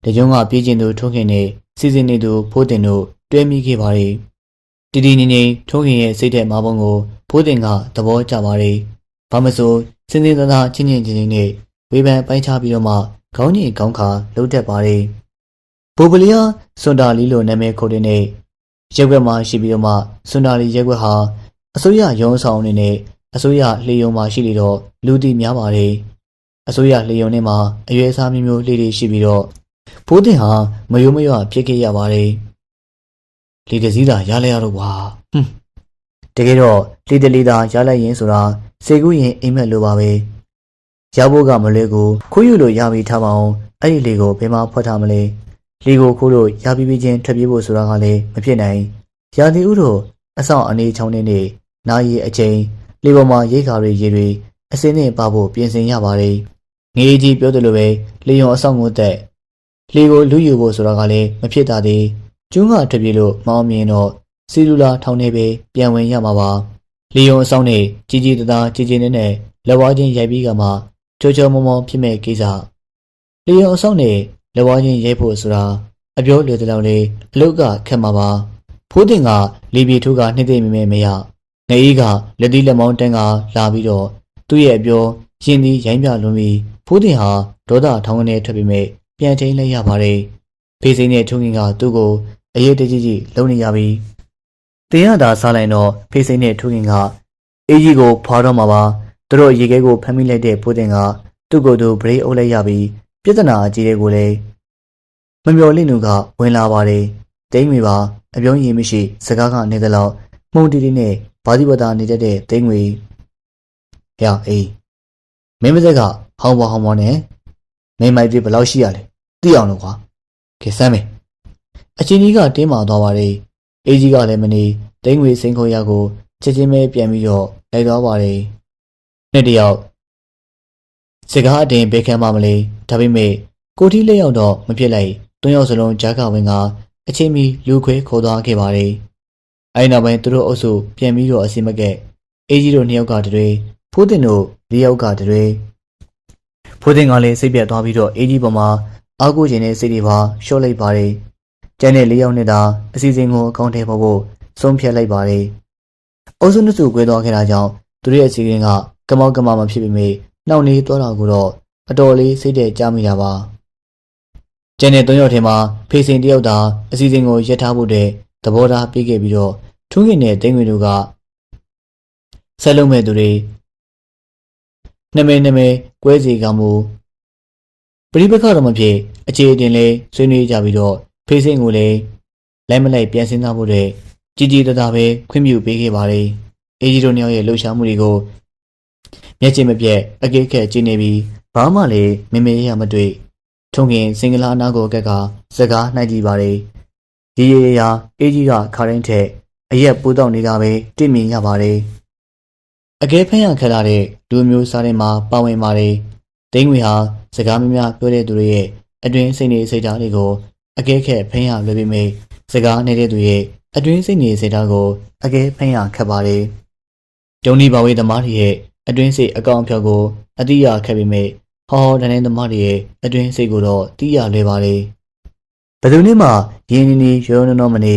တကြုံကပြေးကျင်သူထုံးခင်နဲ့စီစဉ်နေသူဖိုးတင်တို့တွဲမိခဲ့ပါတယ်။တီတီနေနေထုံးခင်ရဲ့စိတ်တဲ့မာပုံကိုဖိုးတင်ကသဘောကျပါတယ်။ဘာမဆိုစင်းစင်းသားသားချင်းချင်းနဲ့ ဝေဖန်ပိုင်းခြားပြီးတော့မှခေါင်းကြီးခေါင်းခါလှုပ်တတ်ပါတယ်။ဘိုပလီယာစွန်တာလီလိုနာမည်ခေါ်တဲ့နေ့ရက်ွက်မှာရှိပြီးတော့မှစွန်တာလီရက်ွက်ဟာအစိုးရရုံးဆောင်အနေနဲ့အစိုးရလှေယုံမှာရှိလေတော့လူသိများပါတယ်။အစိုးရလှေယုံထဲမှာအရွယ်အစားမျိုးမျိုးလှေတွေရှိပြီးတော့ဖိုးတင်ဟာမယိုးမရွဖြစ်ခဲ့ရပါတယ်။လေတစည်းသာရလိုက်ရတော့ကွာတကယ်တော့လေတလီသာရလိုက်ရင်ဆိုတာစေကူးရင်အိမ်မက်လိုပါပဲ။ရဖို့ကမလွဲကိုခိုးယူလို့ရပြီးထားပါအောင်အဲ့ဒီလေကိုဘယ်မှာဖွက်ထားမလဲ။လေကိုခိုးလို့ရပြီးပြီးချင်းထွက်ပြေးဖို့ဆိုတာကလည်းမဖြစ်နိုင်။ရာသီဥတုအဆောင်အနေချောင်းနေနာရီအချိန်လေပေါ်မှာရိတ်ခါတွေရေတွေအစင်းနဲ့ပါဖို့ပြင်ဆင်ရပါတယ်။ငေးကြီးပြောတယ်လို့ပဲလေယုံအဆောင်ကိုတက်လေကိုလူယူဖို့ဆိုတာကလည်းမဖြစ်တာသေး။ကျွန်းကထွက်ပြေးလို့မောင်းမြင်တော့စီလူလာထောင်းနေပဲပြန်ဝင်ရမှာပါ။လေယုံအဆောင်နဲ့ကြီးကြီးတသားကြီးကြီးနဲ့လက်ဝါးချင်းရိုက်ပြီးကမှချောချောမောမောဖြစ်မဲ့ကိစ္စ။လေယုံအဆောင်နဲ့လက်ဝါးချင်းရိုက်ဖို့ဆိုတာအပြောလွယ်တဲ့လောက်လေအလုတ်ကခက်မှာပါ။ဖိုးတင်ကလေပြေထိုးကနှိမ့်သိမ့်မရ။ငအေးကလက်သီးလက်မောင်းတန်းကလာပြီးတော့သူ့ရဲ့အပြောရင်သည်ရိုင်းပြလွန်ပြီးဖိုးတင်ဟာဒေါသထောင်းကနေထွက်ပြီးမဲ့ပြန်ထိန်လိုက်ရပါတယ်။ဖေးစိန်နဲ့ထုံးကင်ကသူ့ကိုအရေးတကြီးကြီးလုံနေရပြီးတင်ရတာစားလိုက်တော့ဖေးစိန်နဲ့ထုံးကင်ကအေးကြီးကိုဖွာတော့မှာပါသူတို့ရေခဲကိုဖမ်းမိလိုက်တဲ့ဖိုးတင်ကသူ့ကိုယ်သူဗရိတ်အုပ်လိုက်ရပြီးပြဿနာအကြီးတွေကိုလည်းမမျော်လင့်သူကဝင်လာပါတယ်။တိတ်ငွေပါအပြုံးရည်မရှိစကားကနေသလောက်မှုန်တီတီနဲ့ဘာဒီဘတာနေတတ်တဲ့တိတ်ငွေဟဲ့အေးမင်းမစက်ကဟောင်းပါနဲ့မိမိုက်ပြေဘယ်လောက်ရှိရလဲသိအောင်လို့ကွာခေစမ်းမယ်အချင်းကြီးကတင်းမာသွားပါတယ်အေးကြီးကလည်းမနေတိတ်ငွေစိန်ခေါ်ရကိုချက်ချင်းပဲပြန်ပြီးတော့လိုက်သွားပါတယ်နှစ်တယောက်စကားအတင်ဘယ်ခံမှမလဲဒါပေမဲ့ကိုထီးလက်ရောက်တော့မဖြစ်လိုက်တွန်းရောက်စလုံးဂျာကဝင်းကအချင်းမီလူခွဲခေါ်သွားခဲ့ပါတယ်အဲ့နောက်ပိုင်းသူတို့အုပ်စုပြန်ပြီးတော့အစီမကက်အေးကြီးတို့နှစ်ယောက်ကတည်းဖိုးတင်တို့လေးယောက်ကတည်းဖိုးတင်ကလည်းစိတ်ပြတ်သွားပြီးတော့အေးကြီးပေါ်မှာအားကိုးခြင်းနဲ့စိတ်တွေပါလျှော့လိုက်ပါတယ်ကျန်တဲ့လေးယောက်နဲ့သာအစီအစဉ်ကိုအကောင့်ထဲပေါ်ဖို့ဆုံးဖြတ်လိုက်ပါတယ်အုပ်စုနှစ်စုကွဲသွားခဲ့တာကြောင့်သူတို့ရဲ့အစီအစဉ်ကကမောက်ကမမဖြစ်ပေမဲ့နှောင့်နှေးသွားတာကိုတော့အတော်လေးစိတ်တဲ့ကြားမိတာပါကျန်တဲ့၃ယောက်ထဲမှာဖေးစိန်တယောက်သာအစီအစဉ်ကိုရပ်ထားဖို့တဲ့သဘောထားပြီးခဲ့ပြီးတော့ထုံးကင်နဲ့တိမ်ငွေတို့ကဆက်လုံးမဲ့သူတွေနှမဲကွဲစီကမှုပရိပခတော့မဖြစ်အခြေအတင်လေးဆွေးနွေးကြပြီးတော့ဖေးစိန်ကိုလည်းလိုက်မလိုက်ပြန်စင်းသားဖို့တဲ့ကြီးကြီးတသားပဲခွင့်ပြုပေးခဲ့ပါတယ်အေးကြီးတို့နှစ်ယောက်ရဲ့လှုပ်ရှားမှုတွေကိုမျက်ခြေမပြတ်အကိတ်ခက်ကြည့်နေပြီးဘာမှလည်းမမေရမတွေ့ထုံကင်စင်္ဂလာအနာကိုကက်ကစကားနှိုက်ကြည့်ပါတယ်ဒီရေရာအေးကြီးကခါရင်းထက်အရက်ပူတော့နေတာပဲတွေ့မြင်ရပါတယ်အကဲဖမ်းရခက်လာတဲ့လူမျိုးစားတွေမှာပါဝင်ပါတယ်ဒိန်းငွေဟာစကားများများပြောတဲ့သူတွေရဲ့အတွင်းစိတ်နေစိတ်ဓာတ်တွေကိုအကဲခက်ဖမ်းရလွယ်ပေမဲ့စကားနေတဲ့သူရဲ့အတွင်းစိတ်နေစိတ်ဓာတ်ကိုအကဲဖမ်းရခက်ပါတယ်ဒုံဒီပါဝေးသမားတွေရဲ့အတွင်းစိတ်အကောင်အဖြောက်ကိုအတိအရခက်ပေမဲ့ဟောတန်းတဲ့သမားတွေရဲ့အတွင်းစိတ်ကိုတော့တိရလွယ်ပါတယ်ဘယ်သူမှရင်းနေရောမနေ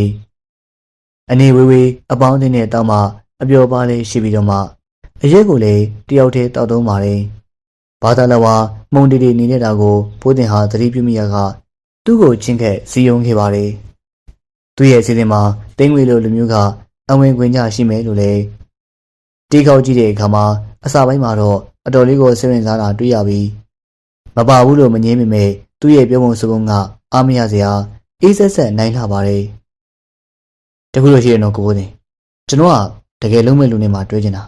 အနေဝေးအပေါင်းအသင်းနဲ့တောက်မှအပျော်ပါလေးရှိပြီးတော့မှအရက်ကိုလည်းတယောက်တည်းတောက်သုံးပါတယ်ဘာသာလဝါမုံတီတီနေနေတာကိုဖိုးတင်ဟာသတိပြုမိရကသူ့ကိုချင်းခက်စီယုံခဲ့ပါတယ်သူ့ရဲ့အစီအစဉ်မှာတင်းငွေလိုလူမျိုးကအဝင်ခွင့်ကြရှိမယ်လို့လည်းတီးကောက်ကြည့်တဲ့အခါမှာအစာပိုင်းမှာတော့အတော်လေးကိုစိတ်ဝင်စားတာတွေ့ရပြီးမပါဘူးလို့မငြင်းမိမဲ့သူ့ရဲ့ပြောပုံစပုံကအားမရစရာအေးဆက်နိုင်လာပါတယ်တခုလို့ရှိရင်တော့ကိုဘိုးတင်ကျွန်တော်ကတကယ်လုံးမဲ့လူနဲ့မှတွေ့ချင်တာ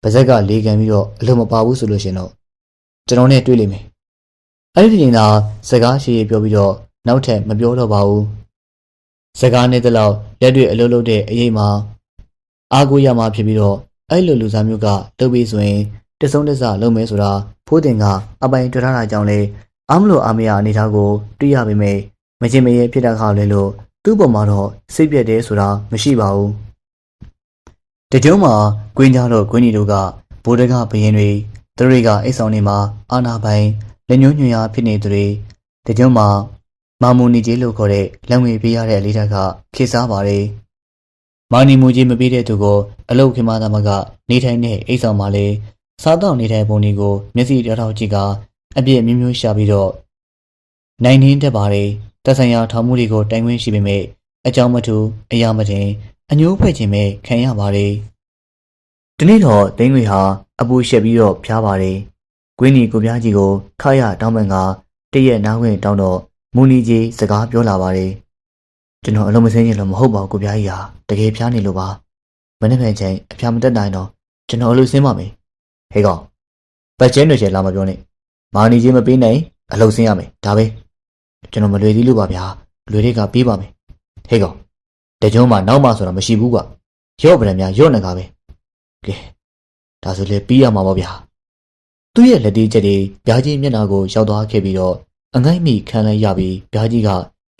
ဗဇက်ကလေးခံပြီးတော့အလုံးမပါဘူးဆိုလို့ရှိရင်တော့ကျွန်တော်နဲ့တွေ့လိမ့်မယ်အဲ့ဒီချိန်သာစကားရှိရပြောပြီးတော့နောက်ထပ်မပြောတော့ပါဘူးစကားနဲ့တလောက်လက်တွေ့အလုပ်လုပ်တဲ့အရေးမှာအားကိုးရမှာဖြစ်ပြီးတော့အဲ့လိုလူစားမျိုးကလုပ်ပြီးဆိုရင်တစုံတစလုံးမဲဆိုတာဖိုးတင်ကအပိုင်တွေ့ထားတာကြောင့်လေအားမလို့အားမရအနေထားကိုတွေ့ရပေမဲ့မချင်မရဲဖြစ်တာခါလဲလို့သူ့ပုံမှာတော့စိတ်ပြက်တယ်ဆိုတာမရှိပါဘူးတကြုံမှာကွင်းကြတော့ကွင်းကြီးတို့ကဘိုးတကဘရင်တွေသူတွေကအိတ်ဆောင်နေမှာအာနာပိုင်လက်ညှိုးညွှန်ရဖြစ်နေသူတွေတကြုံမှာမာမူနီကြီးလို့ခေါ်တဲ့လက်ငွေပေးရတဲ့လေးထက်ကခေစားပါတယ်မာနီမူကြီးမပေးတဲ့သူကိုအလုတ်ခင်မသားမကနေထိုင်တဲ့အိတ်ဆောင်မှာလေစားတော့နေထိုင်ပုံတွေကိုမျက်စိတောက်တောက်ကြည့်က အပြစ်မျိုးမျိုးရှာပြီးတော့နိုင်နှင်းတက်ပါတယ်သက်ဆိုင်ရာထောင်မှုတွေကိုတိုင်ခွင့်ရှိပေမဲ့အကြောင်းမထူအရာမတင်အညိုးဖွဲ့ခြင်းပဲခံရပါတယ်ဒီနေ့တော့သိန်းတွေဟာအပူရှက်ပြီးတော့ဖျားပါတယ်ကွင်းနီကိုပြားကြီးကိုခါရတောင်းပန်ကတရက်နားခွင့်တောင်းတော့မူနီကြီးစကားပြောလာပါတယ်ကျွန်တော်အလုံးမစင်းရင်လို့မဟုတ်ပါဘူးကိုပြားကြီးဟာတကယ်ဖျားနေလို့ပါမနေ့ကချိန်အဖျားမတက်နိုင်တော့ကျွန်တော်အလုပ်ဆင်းပါမယ်ဟေးကောင်ပတ်ချင်းတွေချေလာမပြောနဲ့မာနီကြီးမပေးနိုင်အလုပ်ဆင်းရမယ်ဒါပဲကျွန်တော်မလွယ်သေးလို့ပါဗျာလွယ်တဲ့ကပေးပါမယ်ဟေးကောင်တကြုံမှာနောက်မှဆိုတာမရှိဘူးကွာရော့ဗရံများရော့နေကားပဲကဲဒါဆိုလေပြီးရမှာပေါ့ဗျာသူ့ရဲ့လက်သေးချက်တွေဗျာကြီးမျက်နှာကိုရောက်သွားခဲ့ပြီးတော့အငိုက်မိခံလိုက်ရပြီးဗျာကြီးက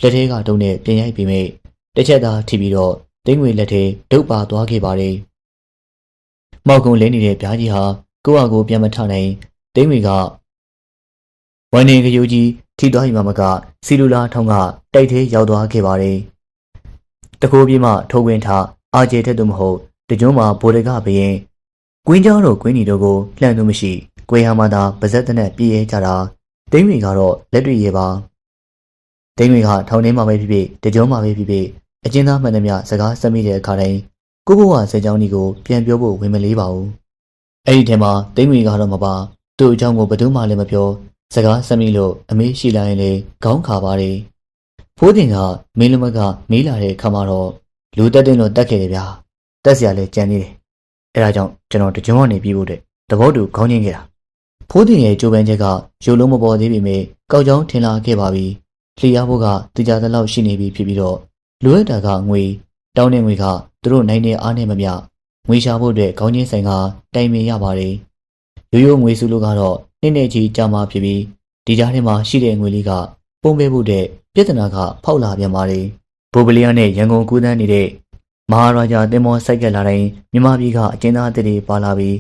လက်ထဲကတုံးနဲ့ပြင်ရိုက်ပြီးမိတစ်ချက်သာထိပြီးတော့တင်းငွေလက်ထဲဒုတ်ပါသွားခဲ့ပါတယ်မောက်ကုံလဲနေတဲ့ဗျာကြီးဟာကိုယ့်အကိုပြန်မထနိုင်တင်းငွေကဝိုင်းနေကယူကြီးထိသွားပြီးမှမကစီလူလာထောင်းကတိုက်သေးရောက်သွားခဲ့ပါတယ်တကိုးပြေးမှထိုးဝင်ထအာကျေတဲ့သူမဟုတ်တကြုံမှာဗိုလ်တကဘရင်ကွင်းเจ้าတို့ကွင်းနီတို့ကိုလှမ်းသူမရှိကွေဟာမှသာပါဇက်တဲ့နဲ့ပြေးရဲကြတာဒိန်းတွေကတော့လက်တွေ့ရပါဒိန်းတွေကထောင်ထဲမှာပဲဖြစ်ဖြစ်တကြုံမှာပဲဖြစ်ဖြစ်အကျဉ်းသားမှန်သမျှစကားဆက်မိတဲ့အခါတိုင်းကိုဘဝဆယ်ချောင်းဒီကိုပြန်ပြောဖို့ဝင်မလေးပါဘူးအဲ့ဒီထဲမှာဒိန်းတွေကတော့မပါသူ့အကြောင်းကိုဘယ်သူမှလည်းမပြောစကားဆက်မိလို့အမေးရှိလာရင်လေခေါင်းခါပါတယ်ဖိုးတင်ကမင်းလမကမေးလာတဲ့အခါမှာတော့လူတက်တဲ့လို့တက်ခဲ့တယ်ဗျာတက်စရာလည်းကြံနေတယ်အဲဒါကြောင့်ကျွန်တော်တကြုံကနေပြီးဖို့တဲ့သဘောတူခေါင်းချင်းခဲ့တာဖိုးတင်ရဲ့ကြိုးပမ်းချက်ကရုပ်လုံးမပေါ်သေးပေမဲ့ကောက်ကြောင်းထင်လာခဲ့ပါပြီလှီရဖို့ကတကြတဲ့လောက်ရှိနေပြီဖြစ်ပြီးတော့လူရတာကငွေတောင်းတဲ့ငွေကသူတို့နိုင်တဲ့အားနဲ့မမျှငွေရှာဖို့အတွက်ခေါင်းချင်းဆိုင်ကတိုင်ပင်ရပါတယ်ရိုးရိုးငွေစုလို့ကတော့နေ့ကြီးကြာမှဖြစ်ပြီးဒီကြားထဲမှာရှိတဲ့ငွေလေးကပုံပေးဖို့တဲ့ပြဿနာကဖောက်လာပြန်ပါတယ်ဘိုးပလီယာနဲ့ရန်ကုန်ကူးတန်းနေတဲ့မဟာရာဂျာတင်မောစိုက်ကလာတိုင်းမြန်မာပြည်ကအကျဉ်းသားတွေပါလာပြီ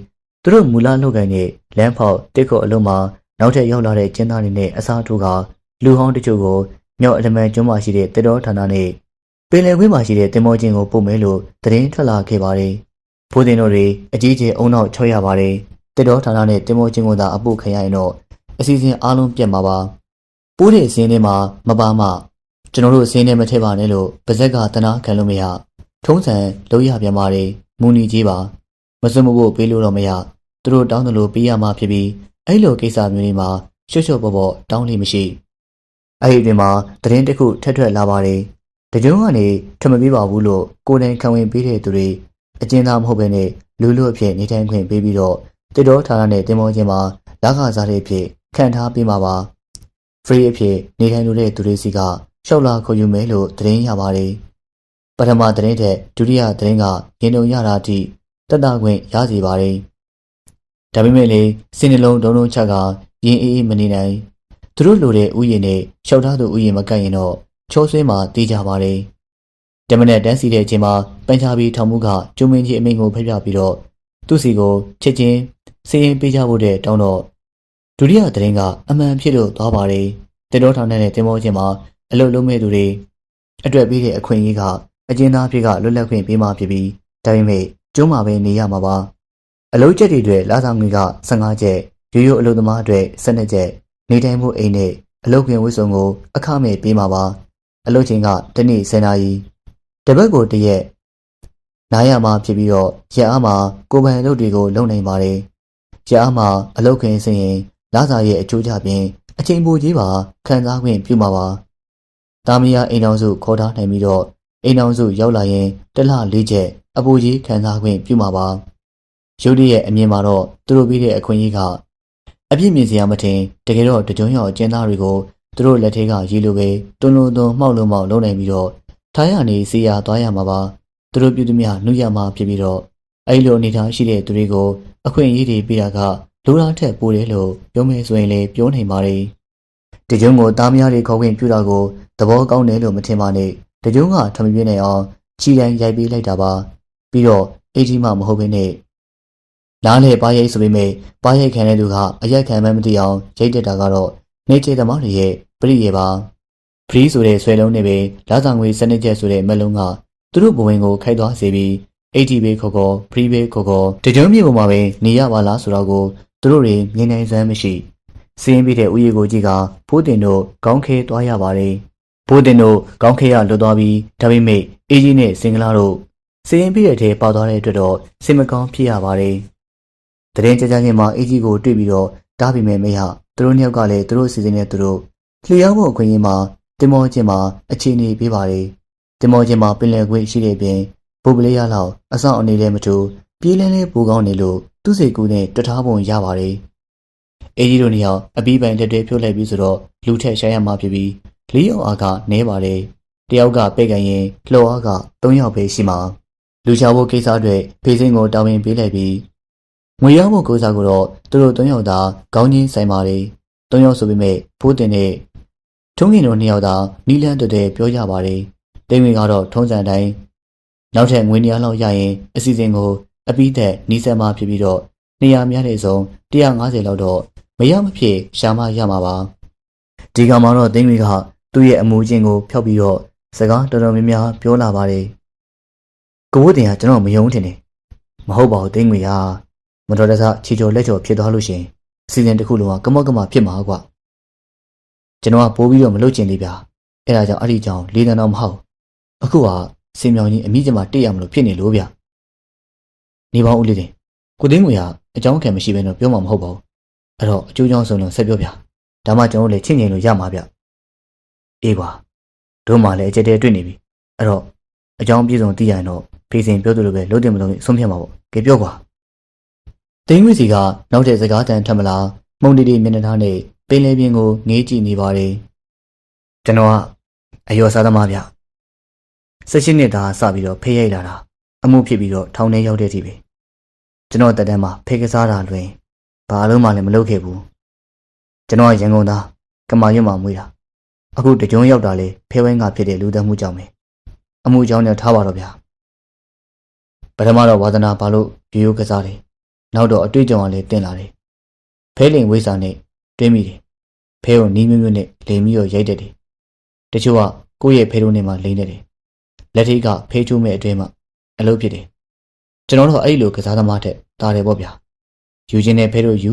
းသူတို့မူလလုပ်ကိုင်တဲ့လမ်းဖောက်တစ်ခုအလုံးမှာနောက်ထပ်ရောက်လာတဲ့ကျင်းသားတွေနဲ့အစားထိုးကလူဟောင်းတချို့ကိုမြောက်အလမန်ကျွန်းမှာရှိတဲ့တေတော်ဌာနနဲ့ပင်လယ်ကွင်းမှာရှိတဲ့တင်မောချင်းကိုပို့မယ်လို့သတင်းထွက်လာခဲ့ပါတယ်ဖိုးတင်တို့တွေအကြီးကျယ်အုံနောက်ချောရပါတယ်တေတော်ဌာနနဲ့တင်မောချင်းကိုသာအပုတ်ခံရရင်တော့အစီအစဉ်အားလုံးပြတ်မှာပါပိုးတဲ့အစင်းထဲမှာမပါမှကျွန်တော်တို့အစင်းထဲမထည့်ပါနဲ့လို့ပါဇက်ကတနာခံလို့မရထုံးစံလုပ်ရပြန်ပါတယ်မူနီကြီးပါမစွတ်မဖို့ပေးလို့တော့မရသူတို့တောင်းတယ်လို့ပေးရမှာဖြစ်ပြီးအဲ့လိုကိစ္စမျိုးတွေမှာရွှွတ်ရွှွတ်ပေါ်ပေါ်တောင်းလို့မရှိအဲ့ဒီအတွင်မှာသတင်းတစ်ခုထက်ထွက်လာပါတယ်တကြုံကနေထမပေးပါဘူးလို့ကိုယ်တိုင်ခံဝင်ပေးတဲ့သူတွေအကျဉ်းသားမဟုတ်ဘဲနဲ့လူလူအဖြစ်နေထိုင်ခွင့်ပေးပြီးတော့တေတော်ဌာနနဲ့တင်မောချင်းမှာလက်ခစားတဲ့အဖြစ်ခံထားပေးမှာပါ free အဖြစ်နေထိုင်လို့တဲ့သူတွေစီကရှောက်လာခေါ်ယူမယ်လို့သတင်းရပါတယ်ပထမသတင်းထက်ဒုတိယသတင်းကရင်ုံရတာအထိတက်တာခွင့်ရစီပါတယ်ဒါပေမဲ့လေစင်နှလုံးဒုံဒုံချကရင်အေးအေးမနေနိုင်သူတို့လိုတဲ့ဥယျာဉ်နဲ့ရှောက်ထားသူဥယျာဉ်မကန့်ရင်တော့ချောဆွဲမှာတေးကြပါတယ်တမနဲ့တန်းစီတဲ့အချိန်မှာပန်ချာဘီထောင်မှုကကျုံမင်းကြီးအမိန့်ကိုဖျက်ပြပြီးတော့သူ့စီကိုချက်ချင်းစီရင်ပေးကြဖို့တဲ့တောင်းတော့ဒုတိယသတင်းကအမှန်ဖြစ်လို့သွားပါတယ်တေတော်ထောင်နဲ့တင်မောချင်းမှာအလုပ်လုပ်မဲ့သူတွေအတွက်ပြီးတဲ့အခွင့်အရေးကအကျဉ်းသားဖြစ်ကလွတ်လပ်ခွင့်ပေးမှဖြစ်ပြီးဒါပေမဲ့ကျုံးမှာပဲနေရမှာပါအလုပ်ချက်တွေအတွက်လာဆောင်ငွေက15ကျပ်ရိုးရိုးအလုပ်သမားအတွက်12ကျပ်နေထိုင်မှုအိမ်နဲ့အလုပ်ခွင့်ဝတ်စုံကိုအခမဲ့ပေးမှာပါအလုပ်ချိန်ကတစ်နေ့10နာရီတပတ်ကိုတစ်ရက်နားရမှာဖြစ်ပြီးတော့ရက်အားမှာကိုယ်ပိုင်အလုပ်တွေကိုလုပ်နိုင်ပါတယ်ရက်အားမှာအလုပ်ခွင့်စရင်လာစာရဲ့အကျိုးချပြင်အချိန်ပိုကြီးပါခံစားခွင့်ပြုမှာပါတာမယာအိမ်တော်စုခေါ်ထားနိုင်ပြီးတော့အိမ်တော်စုရောက်လာရင်တစ်လ4ချက်အပူကြီးခံစားခွင့်ပြုမှာပါရုတ်တရက်အမြင်မှာတော့သူတို့ပြီးတဲ့အခွင့်အရေးကအပြစ်မြင်စရာမထင်တကယ်တော့တကြုံရောက်အကျဉ်းသားတွေကိုသူတို့လက်ထဲကရေးလိုပဲတွန်းတွန်းမှောက်လို့မှောက်လုံးနိုင်ပြီးတော့ထားရနေစီရသွားရမှာပါသူတို့ပြုသမျှနှုတ်ရမှာဖြစ်ပြီးတော့အဲ့လိုအနေထားရှိတဲ့သူတွေကိုအခွင့်အရေးတွေပေးတာကလိုလားထက်ပိုတယ်လို့ပြောမယ်ဆိုရင်လည်းပြောနိုင်ပါတယ်တကြုံကိုသားမယားတွေခေါ်ခွင့်ပြုတာကိုသဘောကောင်းတယ်လို့မထင်ပါနဲ့တကြုံကထမပြင်းနိုင်အောင်ခြိတိုင်းရိုက်ပေးလိုက်တာပါပြီးတော့အေးကြီးမှမဟုတ်ဘဲနဲ့လားလေပါရိုက်ဆိုပေမဲ့ပါရိုက်ခံတဲ့သူကအရိုက်ခံမှမသိအောင်ရိုက်တက်တာကတော့နေချေသမားတွေရဲ့ပရိယေပါဖရီးဆိုတဲ့ဆွဲလုံးနဲ့ပဲလာဆောင်ငွေစနစ်ချက်ဆိုတဲ့မက်လုံးကသူတို့ဘဝင်ကိုခိုက်သွားစေပြီး ATB ခေါ်ဖရီးဘေးခေါ်တကြုံမြေပေါ်မှာပဲနေရပါလားဆိုတော့ကိုသူတို့တွေမြင်နိုင်စွမ်းမရှိ စီးရင်ပြီးတဲ့ဥယျာဉ်ကိုကြည့်ကဖိုးတင်တို့ကောင်းခဲသွားရပါတယ်ဖိုးတင်တို့ကောင်းခဲရလွတ်သွားပြီးဒါပေမဲ့အေးကြီးနဲ့စင်္ဂလာတို့စီးရင်ပြီးတဲ့ထဲပေါသွားတဲ့အတွက်တော့စိတ်မကောင်းဖြစ်ရပါတယ်တရင်ကြကြချင်းမှာအေးကြီးကိုတွေ့ပြီးတော့တားပြီးမဲ့မရသူတို့နှစ်ယောက်ကလည်းသူတို့စီစဉ်နေသူတို့လျှောက်ဖို့အခွင့်အရေးမှာတင်မောချင်းမှာအခြေအနေပေးပါတယ်တင်မောချင်းမှာပင်လယ်ခွေရှိတဲ့ပြင်ဘုတ်ပလေးရလောက်အဆောင်အနေနဲ့မတူပြေးလန်းလေးပူကောင်းနေလို့သူ့စိတ်ကူးနဲ့တွတ်ထားပုံရပါတယ်အေးကြီးတို့နှစ်ယောက်အပီးပိုင်တက်တဲဖြုတ်လိုက်ပြီးဆိုတော့လူထက်ရှာရမှာဖြစ်ပြီး၄ယောက်အားကနဲပါတယ်တယောက်ကပဲ့ကန်ရင်လှော်အားက၃ယောက်ပဲရှိမှာလူချဖို့ကိစ္စအတွက်ဖေးစင်းကိုတာဝန်ပေးလိုက်ပြီးငွေရဖို့ကိစ္စကိုတော့သူတို့၃ယောက်သာခေါင်းချင်းဆိုင်ပါတယ်၃ယောက်ဆိုပေမဲ့ဖိုးတင်နဲ့ထုံးငင်တို့၂ယောက်သာနီလန်းတက်တဲ့ပြောကြပါတယ်တိမ်ဝင်ကတော့ထုံးစံတိုင်းနောက်ထပ်ငွေ200လောက်ရရင်အစီအစဉ်ကိုအပီးသက်နီးစပ်မှဖြစ်ပြီးတော့နေရာများတဲ့ဆုံး150လောက်တော့မရမဖြစ်ရှာမရမှာပါဒီကမှာတော့တိမ်ဝင်ကသူ့ရဲ့အမူအကျင့်ကိုဖျောက်ပြီးတော့စကားတော်တော်များများပြောလာပါတယ်ကိုဝတ်တင်ကကျွန်တော်မယုံထင်တယ်မဟုတ်ပါဘူးတိမ်ဝင်ကမတော်တဆခြေကျော်လက်ကျော်ဖြစ်သွားလို့ရှင်အစီအစဉ်တစ်ခုလုံးကကမောက်ကမဖြစ်မှာကွာကျွန်တော်ကပိုးပြီးတော့မလုပ်ချင်သေးဗျာအဲ့ဒါကြောင့်အဲ့ဒီကြောင့်လေးတန်းတော့မဟုတ်အခုကစင်မြောင်ကြီးအမိကျမတိတ်ရမလို့ဖြစ်နေလို့ဗျာနေပေါင်းဦးလေးတင်ကိုသိန်းငွေကအကြောင်းခံမရှိဘဲတော့ပြောမှာမဟုတ်ပါဘူးအဲ့တော့အကျိုးကြောင့်ဆုံးတော့ဆက်ပြောဗျာဒါမှကျွန်တော်လည်းချင်းချင်းလို့ရမှာဗျအေးကွာတို့မှလည်းအကျက်တဲတွေ့နေပြီအဲ့တော့အကြောင်းပြည့်စုံသိရရင်တော့ဖေးစင်ပြောသလိုပဲလုံးတင်မလုံးဆုံးဖြတ်မှာပေါ့ကဲပြောကွာသိန်းငွေစီကနောက်တဲ့စကားတန်ထပ်မလားမုံတီတီမျက်နှာသားနဲ့ပင်လေပြင်းကိုငေးကြည့်နေပါတယ်ကျွန်တော်ကအယောစားသမားဗျ18နှစ်သားစပြီးတော့ဖေးရိုက်လာတာအမှုဖြစ်ပြီးတော့ထောင်ထဲရောက်တဲ့အထိပဲကျွန်တော်တက်တန်းမှာဖေးကစားတာလွင်ဘာလို့မှလည်းမလုပ်ခဲ့ဘူးကျွန်တော်ကရန်ကုန်သားကမာရွတ်မှာမွေးတာအခုတကြုံရောက်တာလေဖေးဝိုင်းကဖြစ်တဲ့လူသက်မှုကြောင့်ပဲအမှုကြောင့်လည်းထားပါတော့ဗျာပထမတော့ဝါသနာဘာလို့ရိုးကစားတယ်နောက်တော့အတွေ့အကြုံကလည်းတင်လာတယ်ဖဲလင်ဝိစာနဲ့တွင်းမိတယ်ဖဲကိုနီးမျိုးမျိုးနဲ့လိမ်ပြီးတော့ရိုက်တတ်တယ်တချို့ကကိုယ့်ရဲ့ဖဲတို့နဲ့မှလိမ်တတ်တယ်လက်ထိကဖေးချိုးမဲ့အတွင်းမှာအလုပ်ဖြစ်တယ်ကျွန်တော်တို့အဲ့လိုကစားသမားတဲ့တားတယ်ပေါ့ဗျာယူခြင်းနဲ့ဖဲတို့ယူ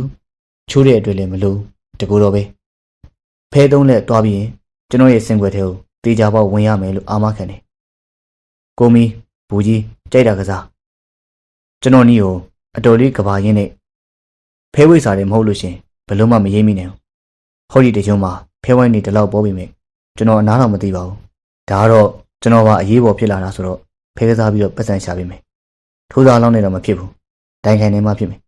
ချိုးတဲ့အတွက်လည်းမလို့တကူတော့ပဲဖဲသုံးလက်တွားပြီးရင်ကျွန်တော်ရဲ့စင်ွယ်ထဲကိုတေချာပေါက်ဝင်ရမယ်လို့အာမခံတယ်ကိုမီဘူကြီးကြိုက်တာကစားကျွန်တော်နီးကိုအတော်လေးကဘာရင်းနဲ့ဖဲဝိစာတွေမဟုတ်လို့ရှင်ဘယ်လို့မှမရေးမိနိုင်ဘူးဟောဒီတကြုံမှာဖဲဝိုင်းနေတလောက်ပေါ်ပြီမဲ့ကျွန်တော်အနားတော့မသိပါဘူးဒါကတော့ကျွန်တော်ကအရေးပေါ်ဖြစ်လာတာဆိုတော့ဖဲကစားပြီးတော့ပတ်စံရှာပေးမယ်ထိုးစားလောက်နေတော့မဖြစ်ဘူးဒိုင်ခံနေမှဖြစ်မယ်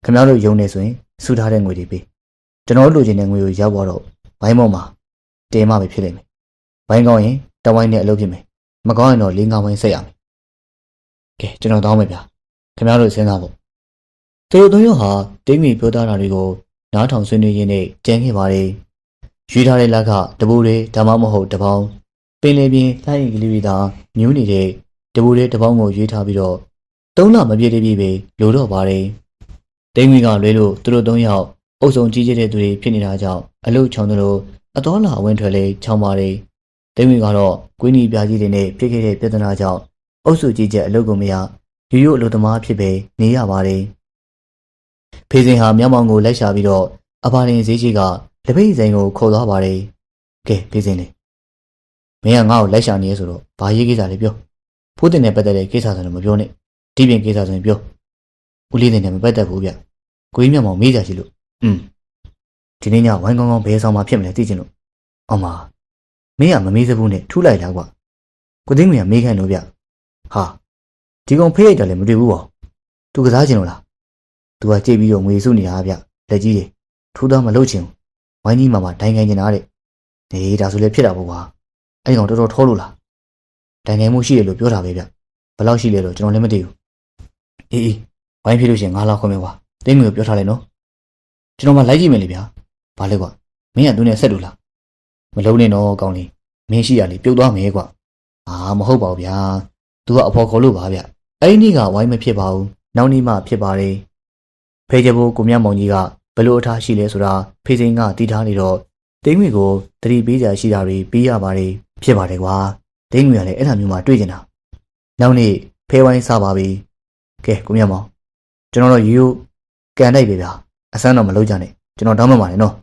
ခင်ဗျားတို့ယုံနေဆိုရင်စုထားတဲ့ငွေတွေပေးကျွန်တော်လိုချင်တဲ့ငွေကိုရောက်တော့ဘိုင်းပေါ်မှာတင်မှပဲဖြစ်လိမ့်မယ်ဘိုင်းကောင်းရင်တဝိုင်းနဲ့အလုပ်ဖြစ်မယ်မကောင်းရင်တော့၄-၅ဝိုင်းဆက်ရမယ်ကဲကျွန်တော်တောင်းမယ်ဗျာခင်ဗျားတို့စဉ်းစားဖို့သူတို့၃ယောက်ဟာတိတ်မိပြောသားတာတွေကိုနားထောင်ဆွေးနွေးရင်းနဲ့ကြမ်းခဲ့ပါတယ်ရွေးထားတဲ့လက်ကတပူတွေဒါမှမဟုတ်တပေါင်းပင်လေပြင်းလှိုင်းကလေးတွေသာမြူးနေတဲ့တပူတွေတပေါင်းကိုရွေးထားပြီးတော့3လမပြည့်တပြည့်ပဲလိုတော့ပါတယ်တိတ်မိကလွဲလို့သူတို့၃ယောက်အုပ်ဆောင်ကြီးကျတဲ့သူတွေဖြစ်နေတာကြောင့်အလုတ်ချောင်းတို့အတော်လာအဝင်ထွက်လေချောင်းပါတယ်တိတ်မိကတော့ကွင်းနီပြားကြီးတွေနဲ့ဖြစ်ခဲ့တဲ့ပြဿနာကြောင့်အုပ်စုကြီးကျအလုတ်ကိုမရရိုးရိုးအလုတ်သမားဖြစ်ပဲနေရပါတယ်ဖေးစင်ဟာမြောက်မောင်ကိုလိုက်ရှာပြီးတော့အပါရင်ဈေးကြီးကလက်ဖိတ်စိန်ကိုခေါ်သွားပါတယ်ကဲဖေးစင်လေမင်းကငါ့ကိုလိုက်ရှာနေရဆိုတော့ဘာရေးကိစ္စလဲပြောဖိုးတင်နဲ့ပတ်သက်တဲ့ကိစ္စဆိုတော့မပြောနဲ့ဒီပြင်ကိစ္စဆိုရင်ပြောဦးလေးတင်နဲ့မပတ်သက်ဘူးဗျကိုကြီးမြောက်မောင်မေးကြရှိလို့ဒီနေ့ညဝိုင်းကောင်းကောင်းဘယ်ဆောင်မှဖြစ်မလဲသိချင်လို့အောင်ပါမင်းကမမေးစဘူးနဲ့ထူးလိုက်လားကွာကိုသိန်းငွေကမေးခိုင်းလို့ဗျဟာဒီကောင်ဖေးရိုက်တယ်လည်းမတွေ့ဘူးပေါ့သူကစားချင်လို့လားသူကကြိတ်ပြီးတော့ငွေစုနေတာဗျလက်ကြီးတွေထူးသားမလုပ်ချင်ဘူးဝိုင်းကြီးမှာဒိုင်ခံနေတာတဲ့နေဒါဆိုလည်းဖြစ်တာပေါ့ကွာအဲ့ကောင်တော်တော်ထောလို့လားဒိုင်ခံမှုရှိတယ်လို့ပြောတာပဲဗျဘယ်လောက်ရှိလဲတော့ကျွန်တော်လည်းမသိဘူးအေးဝိုင်းဖြစ်လို့ရှင်9လောက်ခွင့်မယ်ကွာသိန်းငွေကိုပြောထားလိုက်နော်ကျွန်တော်မှလိုက်ကြည့်မယ်လေဗျာဘာလဲကွာမင်းကသူနဲ့ဆက်လို့လားမလုံးနဲ့တော့ကောင်းလေးမင်းရှိရလေပြုတ်သွားမယ်ကွာမဟုတ်ပါဘူးဗျာသူကအဖော်ခေါ်လို့ပါဗျအဲ့ဒီနေ့ကဝိုင်းမဖြစ်ပါဘူးနောက်နေ့မှဖြစ်ပါတယ်ဖေးချဖို့ကိုမြတ်မောင်ကြီးကဘလို့အထားရှိလဲဆိုတာဖေးစင်ကတီးထားနေတော့သိန်းငွေကိုတတိပေးကြရှိတာတွေပြီးရပါတယ်ဖြစ်ပါတယ်ကွာသိန်းငွေကလည်းအဲ့လိုမျိုးမှတွေ့ကျင်တာနောက်နေ့ဖဲဝိုင်းစားပါပြီကဲကိုမြတ်မောင်ကျွန်တော်တို့ရိုးကန်တိုက်ပဲဗျာအစမ်းတော့မလုပ်ကြနဲ့ကျွန်တော်တောင်းမှပါတယ်နော်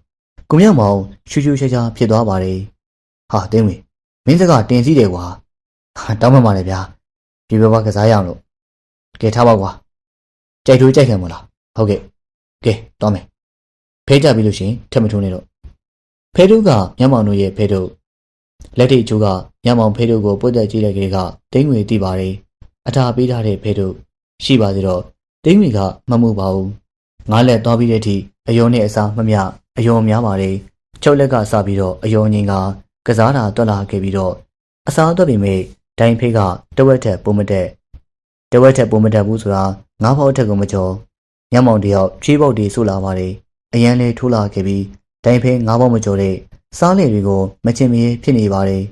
ကိုမြမောင်ရှူရှူရှာရှာဖြစ်သွားပါတယ်ဟာတင်းဝင်မင်းစကားတင်စီးတယ်ကွာဟာတောင်းမှန်ပါလေဗျာပြေပြပါကစားရအောင်လို့ကဲထားပါကွာကြိုက်ထိုးကြိုက်ခံမလားဟုတ်ကဲ့ကဲတောင်းမယ်ဖဲကြပြီလို့ရှင်ထက်မထိုးနဲ့တော့ဖဲတို့ကမြမောင်တို့ရဲ့ဖဲတို့လက်ထိတ်ချိုးကမြမောင်ဖဲတို့ကိုပုတ်တက်ကြည့်လိုက်ကြတဲ့ကတင်းဝင်သိပါတယ်အထာပေးထားတဲ့ဖဲတို့ရှိပါသေးတော့တင်းဝင်ကမမှုပါဘူးငါးလက်သွားပြီးတဲ့အထိအယုံနဲ့အစာမမျှအယုံများပါတယ်ချုပ်လက်ကစပြီးတော့အယုံငင်ကစားတာတွက်လာခဲ့ပြီးတော့အစာအတွက်ပြင်မဲ့ဒိုင်ဖေးကတဝက်ထက်ပုံမတက်ဘူးဆိုတာငါးဖောက်ထက်ကိုမကျော်ညမောင်တယောက်ချေးပုတ်တွေဆူလာပါတယ်အရန်လေးထိုးလာခဲ့ပြီးဒိုင်ဖေးငါးဖောက်မကျော်တဲ့စားလေတွေကိုမချင်မရဖြစ်နေပါတယ်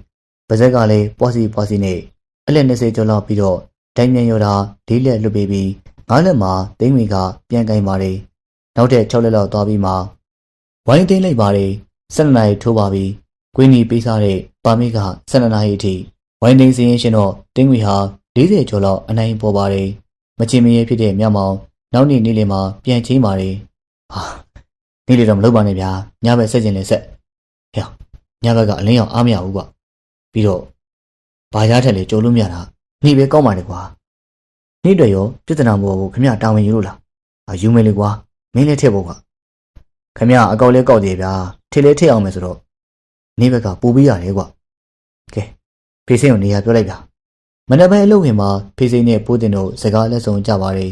ပါဇက်ကလည်းပွားစီနဲ့အလက်20ကျော်လောက်ပြီးတော့ဒိုင်မြန်ရောတာ၄လက်လွတ်ပေးပြီးငါးလက်မှာသိန်းတွေကပြန်ကင်ပါတယ်နောက်ထပ်6လက်လောက်သွားပြီးမှဝိုင်းသိမ်းလိုက်ပါတယ်12နာရီထိုးပါပြီကွင်းနီပေးစားတဲ့ပါမေက12နာရီအထိဝိုင်းသိမ်းစရင်ရှင်တော့တင်းငွေဟာ40ကျော်လောက်အနိုင်ပေါ်ပါတယ်မချင်မရဖြစ်တဲ့မြမောင်နောက်နေ့နေ့လယ်မှာပြန်ချင်းပါတယ်ဟာနေ့လယ်တော့မလုပ်ပါနဲ့ဗျာညဘက်ဆက်ကျင်လဲဆက်ဟဲ့ညဘက်ကအလင်းရောင်အားမရဘူးကွာပြီးတော့ဘာရထက်လဲကြိုလို့မရတာနေ့ပဲကောင်းပါလေကွာနေ့တွေရောပြဿနာမပေါ်ဘူးခမရတာဝန်ယူလို့လားယူမယ်လေကွာမင်းလည်းထည့်ဖို့ကွာခမရအကောက်လဲကောက်သေးဗျာထည့်လဲထည့်အောင်မယ်ဆိုတော့နေ့ဘက်ကပူပြီးရတယ်ကွာကဲဖေးစင်းကိုနေရာပြောလိုက်ဗျာမနေ့ပိုင်းအလုပ်ဝင်မှာဖေးစင်းနဲ့ပိုးတင်တို့စကားလက်ဆောင်ကြပါတယ်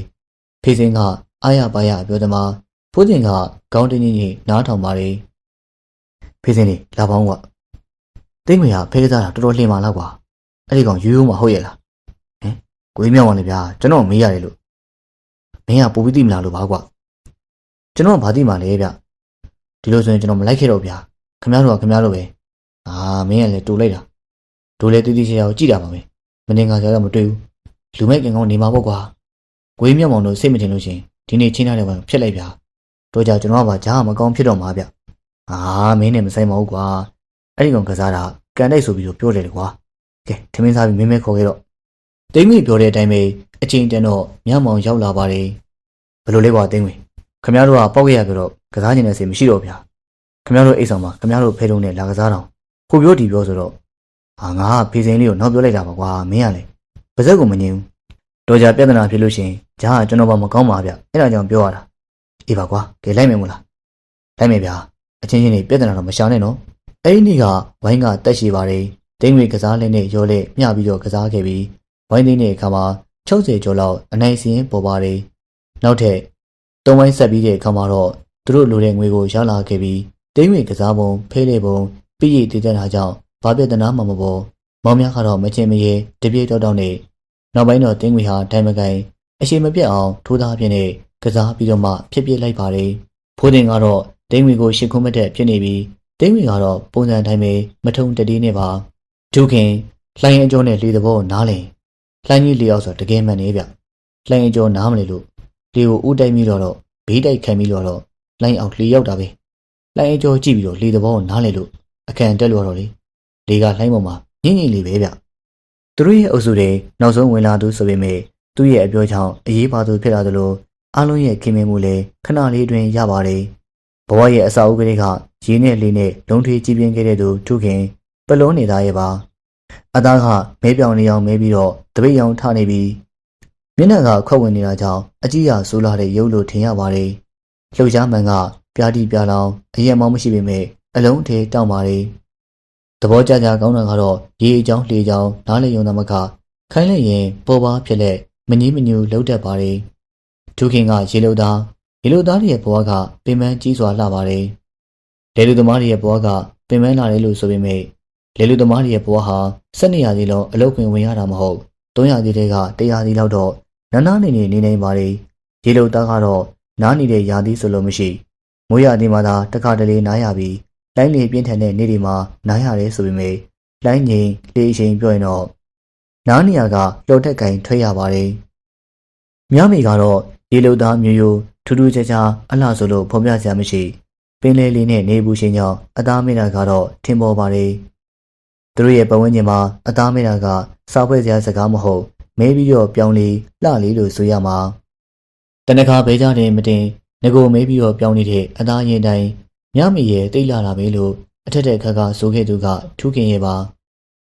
ဖေးစင်းကအားရပါရပြောသမားပိုးတင်ကခေါင်းတင်းကြီးနားထောင်ပါတယ်ဖေးစင်းလေးလာပေါင်းကွာသိငွေကဖေးကစားတာတော်တော်လှင်ပါလားကွာအဲ့ဒီကောင်ယူမှာဟုတ်ရဲ့လားဟင်ကိုကြီးမြောက်ပါလေဗျာကျွန်တော်မေးရတယ်လို့မင်းကပူပြီးသိမလားလို့ပါကွာကျွန်တော်ဘာသိမှလဲဗျဒီလိုဆိုရင်ကျွန်တော်မလိုက်ခဲ့တော့ဗျာခမရတို့ကခမရတို့ပဲမင်းကလည်းတူလိုက်တာဒိုးလေတီးတီးချောင်ကြည့်တာပါပဲမနေငါကြောင်မတွေ့ဘူးလူမဲ့ကင်ကောင်းနေမှာပေါ့ကွာကိုကြီးမြောက်မောင်တို့စိတ်မတင်လို့ရှင်ဒီနေ့ချင်းထားတဲ့ဘက်ဖြစ်လိုက်ဗျာတို့ကြောင့်ကျွန်တော်ကဘာကြားမကောင်းဖြစ်တော့မှာဗျမင်းနဲ့မဆိုင်ပါဘူးကွာအဲ့ဒီကောင်ကစားတာကန်တိုက်ဆိုပြီးတော့ပြောတယ်လေကွာကဲထမင်းစားပြီးမင်းမဲခေါ်ခဲ့တော့တိမ့်မိပြောတဲ့အတိုင်းပဲအချိန်တန်တော့မြမောင်ရောက်လာပါတယ်ဘယ်လိုလဲကွာတိမ့်မိခမရတို့ကပေါက်ခဲ့ရပြတော့ကစားခြင်းနဲ့စိတ်မရှိတော့ဗျာခမရတို့အိတ်ဆောင်မှာခမရတို့ဖဲတုံးနဲ့လာကစားတော့ကိုပြောဒီပြောဆိုတော့ငါကဖေးစိန်လေးကိုနောက်ပြောလိုက်တာပါကွာမင်းကလည်းပါဇက်ကိုမငြင်းဘူးတော်ကြပြဿနာဖြစ်လို့ရှင်ဂျားကကျွန်တော်ဘာမကောင်းပါဗျအဲ့ဒါကြောင့်ပြောရတာအေးပါကွာကဲလိုက်မယ်မို့လားလိုက်မယ်ဗျာအချင်းချင်းနေပြဿနာတော့မရှာနဲ့နော်အဲ့ဒီနေ့ကဝိုင်းကတက်ရှိပါတယ်ဒိန်းငွေကစားလေးနဲ့ရောလက်မျှပြီးတော့ကစားခဲ့ပြီးဝိုင်းသိန်းတဲ့အခါမှာ60ကျော်လောက်အနိုင်စင်းပေါ်ပါတယ်နောက်ထပ်3ဝိုင်းဆက်ပြီးတဲ့အခါမှာတော့သူတို့လိုတဲ့ငွေကိုရလာခဲ့ပြီးဒိန်းငွေကစားပုံဖဲလေပုံပြည်ရည်တည်တဲ့တာကြောင့်ဘာပြဿနာမှမပေါ်မောင်များကတော့မချင်မရဲတပြေတောက်တောက်နဲ့နောက်ပိုင်းတော့တင်းငွေဟာဒိုင်မကိုင်အရှိမပြတ်အောင်ထိုးသားပြင်းနဲ့ကစားပြီးတော့မှဖြစ်ပြလိုက်ပါတယ်ဖိုးတင်ကတော့တင်းငွေကိုရှင်းခုံးမတက်ဖြစ်နေပြီးတင်းငွေကတော့ပုံစံတိုင်းပဲမထုံတတိနဲ့ပါဒုခင်လှိုင်းအကျော်နဲ့လေသဘောနားလင်လှိုင်းကြီးလျောက်ဆိုတကယ်မှန်နေဗျလှိုင်းအကျော်နားမလဲလို့လေကိုဥတိုက်ပြီးတော့ဘေးတိုက်ခံပြီးတော့လှိုင်းအောက်လေရောက်တာပဲလှိုင်းအကျော်ကြည့်ပြီးတော့လေသဘောနားလဲလို့အခန့်တက်လို့တော့လေကလှိုင်းပေါ်မှာညင်လေးပဲဗျသူတို့ရဲ့အုပ်စုတွေနောက်ဆုံးဝင်လာသူဆိုပေမဲ့သူ့ရဲ့အပြောကြောင့်အရေးပါသူဖြစ်လာသလိုအားလုံးရဲ့ခင်မင်မှုလည်းခဏလေးတွင်ရပါတယ်ဘဝရဲ့အစာအုပ်ကလေးကရေနဲ့လေးနဲ့လုံးထွေးကြည်ပြင်းခဲ့တဲ့သူထုခင်ပလုံးနေသားရဲ့ပါအသားကမဲပြောင်နေအောင်မဲပြီးတော့တပိတ်ရောင်ထနေပြီးမျက်နှာကခွက်ဝင်နေတာကြောင့်အကြည့်ရဆိုးလာတဲ့ရုပ်လိုထင်ရပါတယ်လှုပ်ရှားမှန်ကပြားတိပြားလောင်အရက်မောင်းမရှိပေမဲ့အလုံးထဲတောင်းပါတယ်သဘောကျကောင်းတာကတော့ရေအကြောင်းလှေကြောင်းနားလေယုံသမကခိုင်းလိုက်ရင်ပေါ်ပါဖြစ်လက်မငြင်းမညူလှုပ်တတ်ပါတယ်ဒုခင်ကရေလိုသားတွေရဲ့ဘဝကပင်ပန်းကြီးစွာလှပါတယ်လေလူသမားတွေရဲ့ဘဝကပင်ပန်းလာတယ်လို့ဆိုပေမဲ့လေလူသမားတွေရဲ့ဘဝဟာ12ရာသီလုံးအလုပ်ခွင်ဝင်ရတာမဟုတ်3ရာသီတည်းက100ရာသီလောက်တော့နားနေနေပါတယ်ရေလိုသားကတော့နားနေတဲ့ရာသီဆိုလို့မရှိမိုးရာသီမှာသာတခါတလေနားရပြီးလိုင်းလေပြင်းထန်တဲ့နေ့တွေမှာနားရတယ်ဆိုပေမဲ့လိုင်းငိန်လေအချိန်ပြောရင်တော့နားနေရကလှော်တက်ကင်ထွက်ရပါတယ်။မြမီကတော့ရေလိုသားမျိုးထူးထူးခြားခြားအလှဆိုလို့ဖော်ပြစရာမရှိပင်လေလေးနဲ့နေဘူးချင်းကြောင့်အသားမေးတာကတော့ထင်ပေါ်ပါတယ်။သူတို့ရဲ့ပတ်ဝန်းကျင်မှာအသားမေးတာကစားပွဲစရာစကားမဟုတ်မဲပြီးတော့ပြောင်းလေလှလေးလို့ဆိုရမှာတနခါဘေးကြတယ်မတင်ငကိုမဲပြီးတော့ပြောင်းနေတဲ့အသားရင်တိုင်း မြမီရဲ့တိတ်လာတာပဲလို့အထက်တဲ့ခက်ကဆိုခဲ့သူကထူးခင်ရဲ့ပါ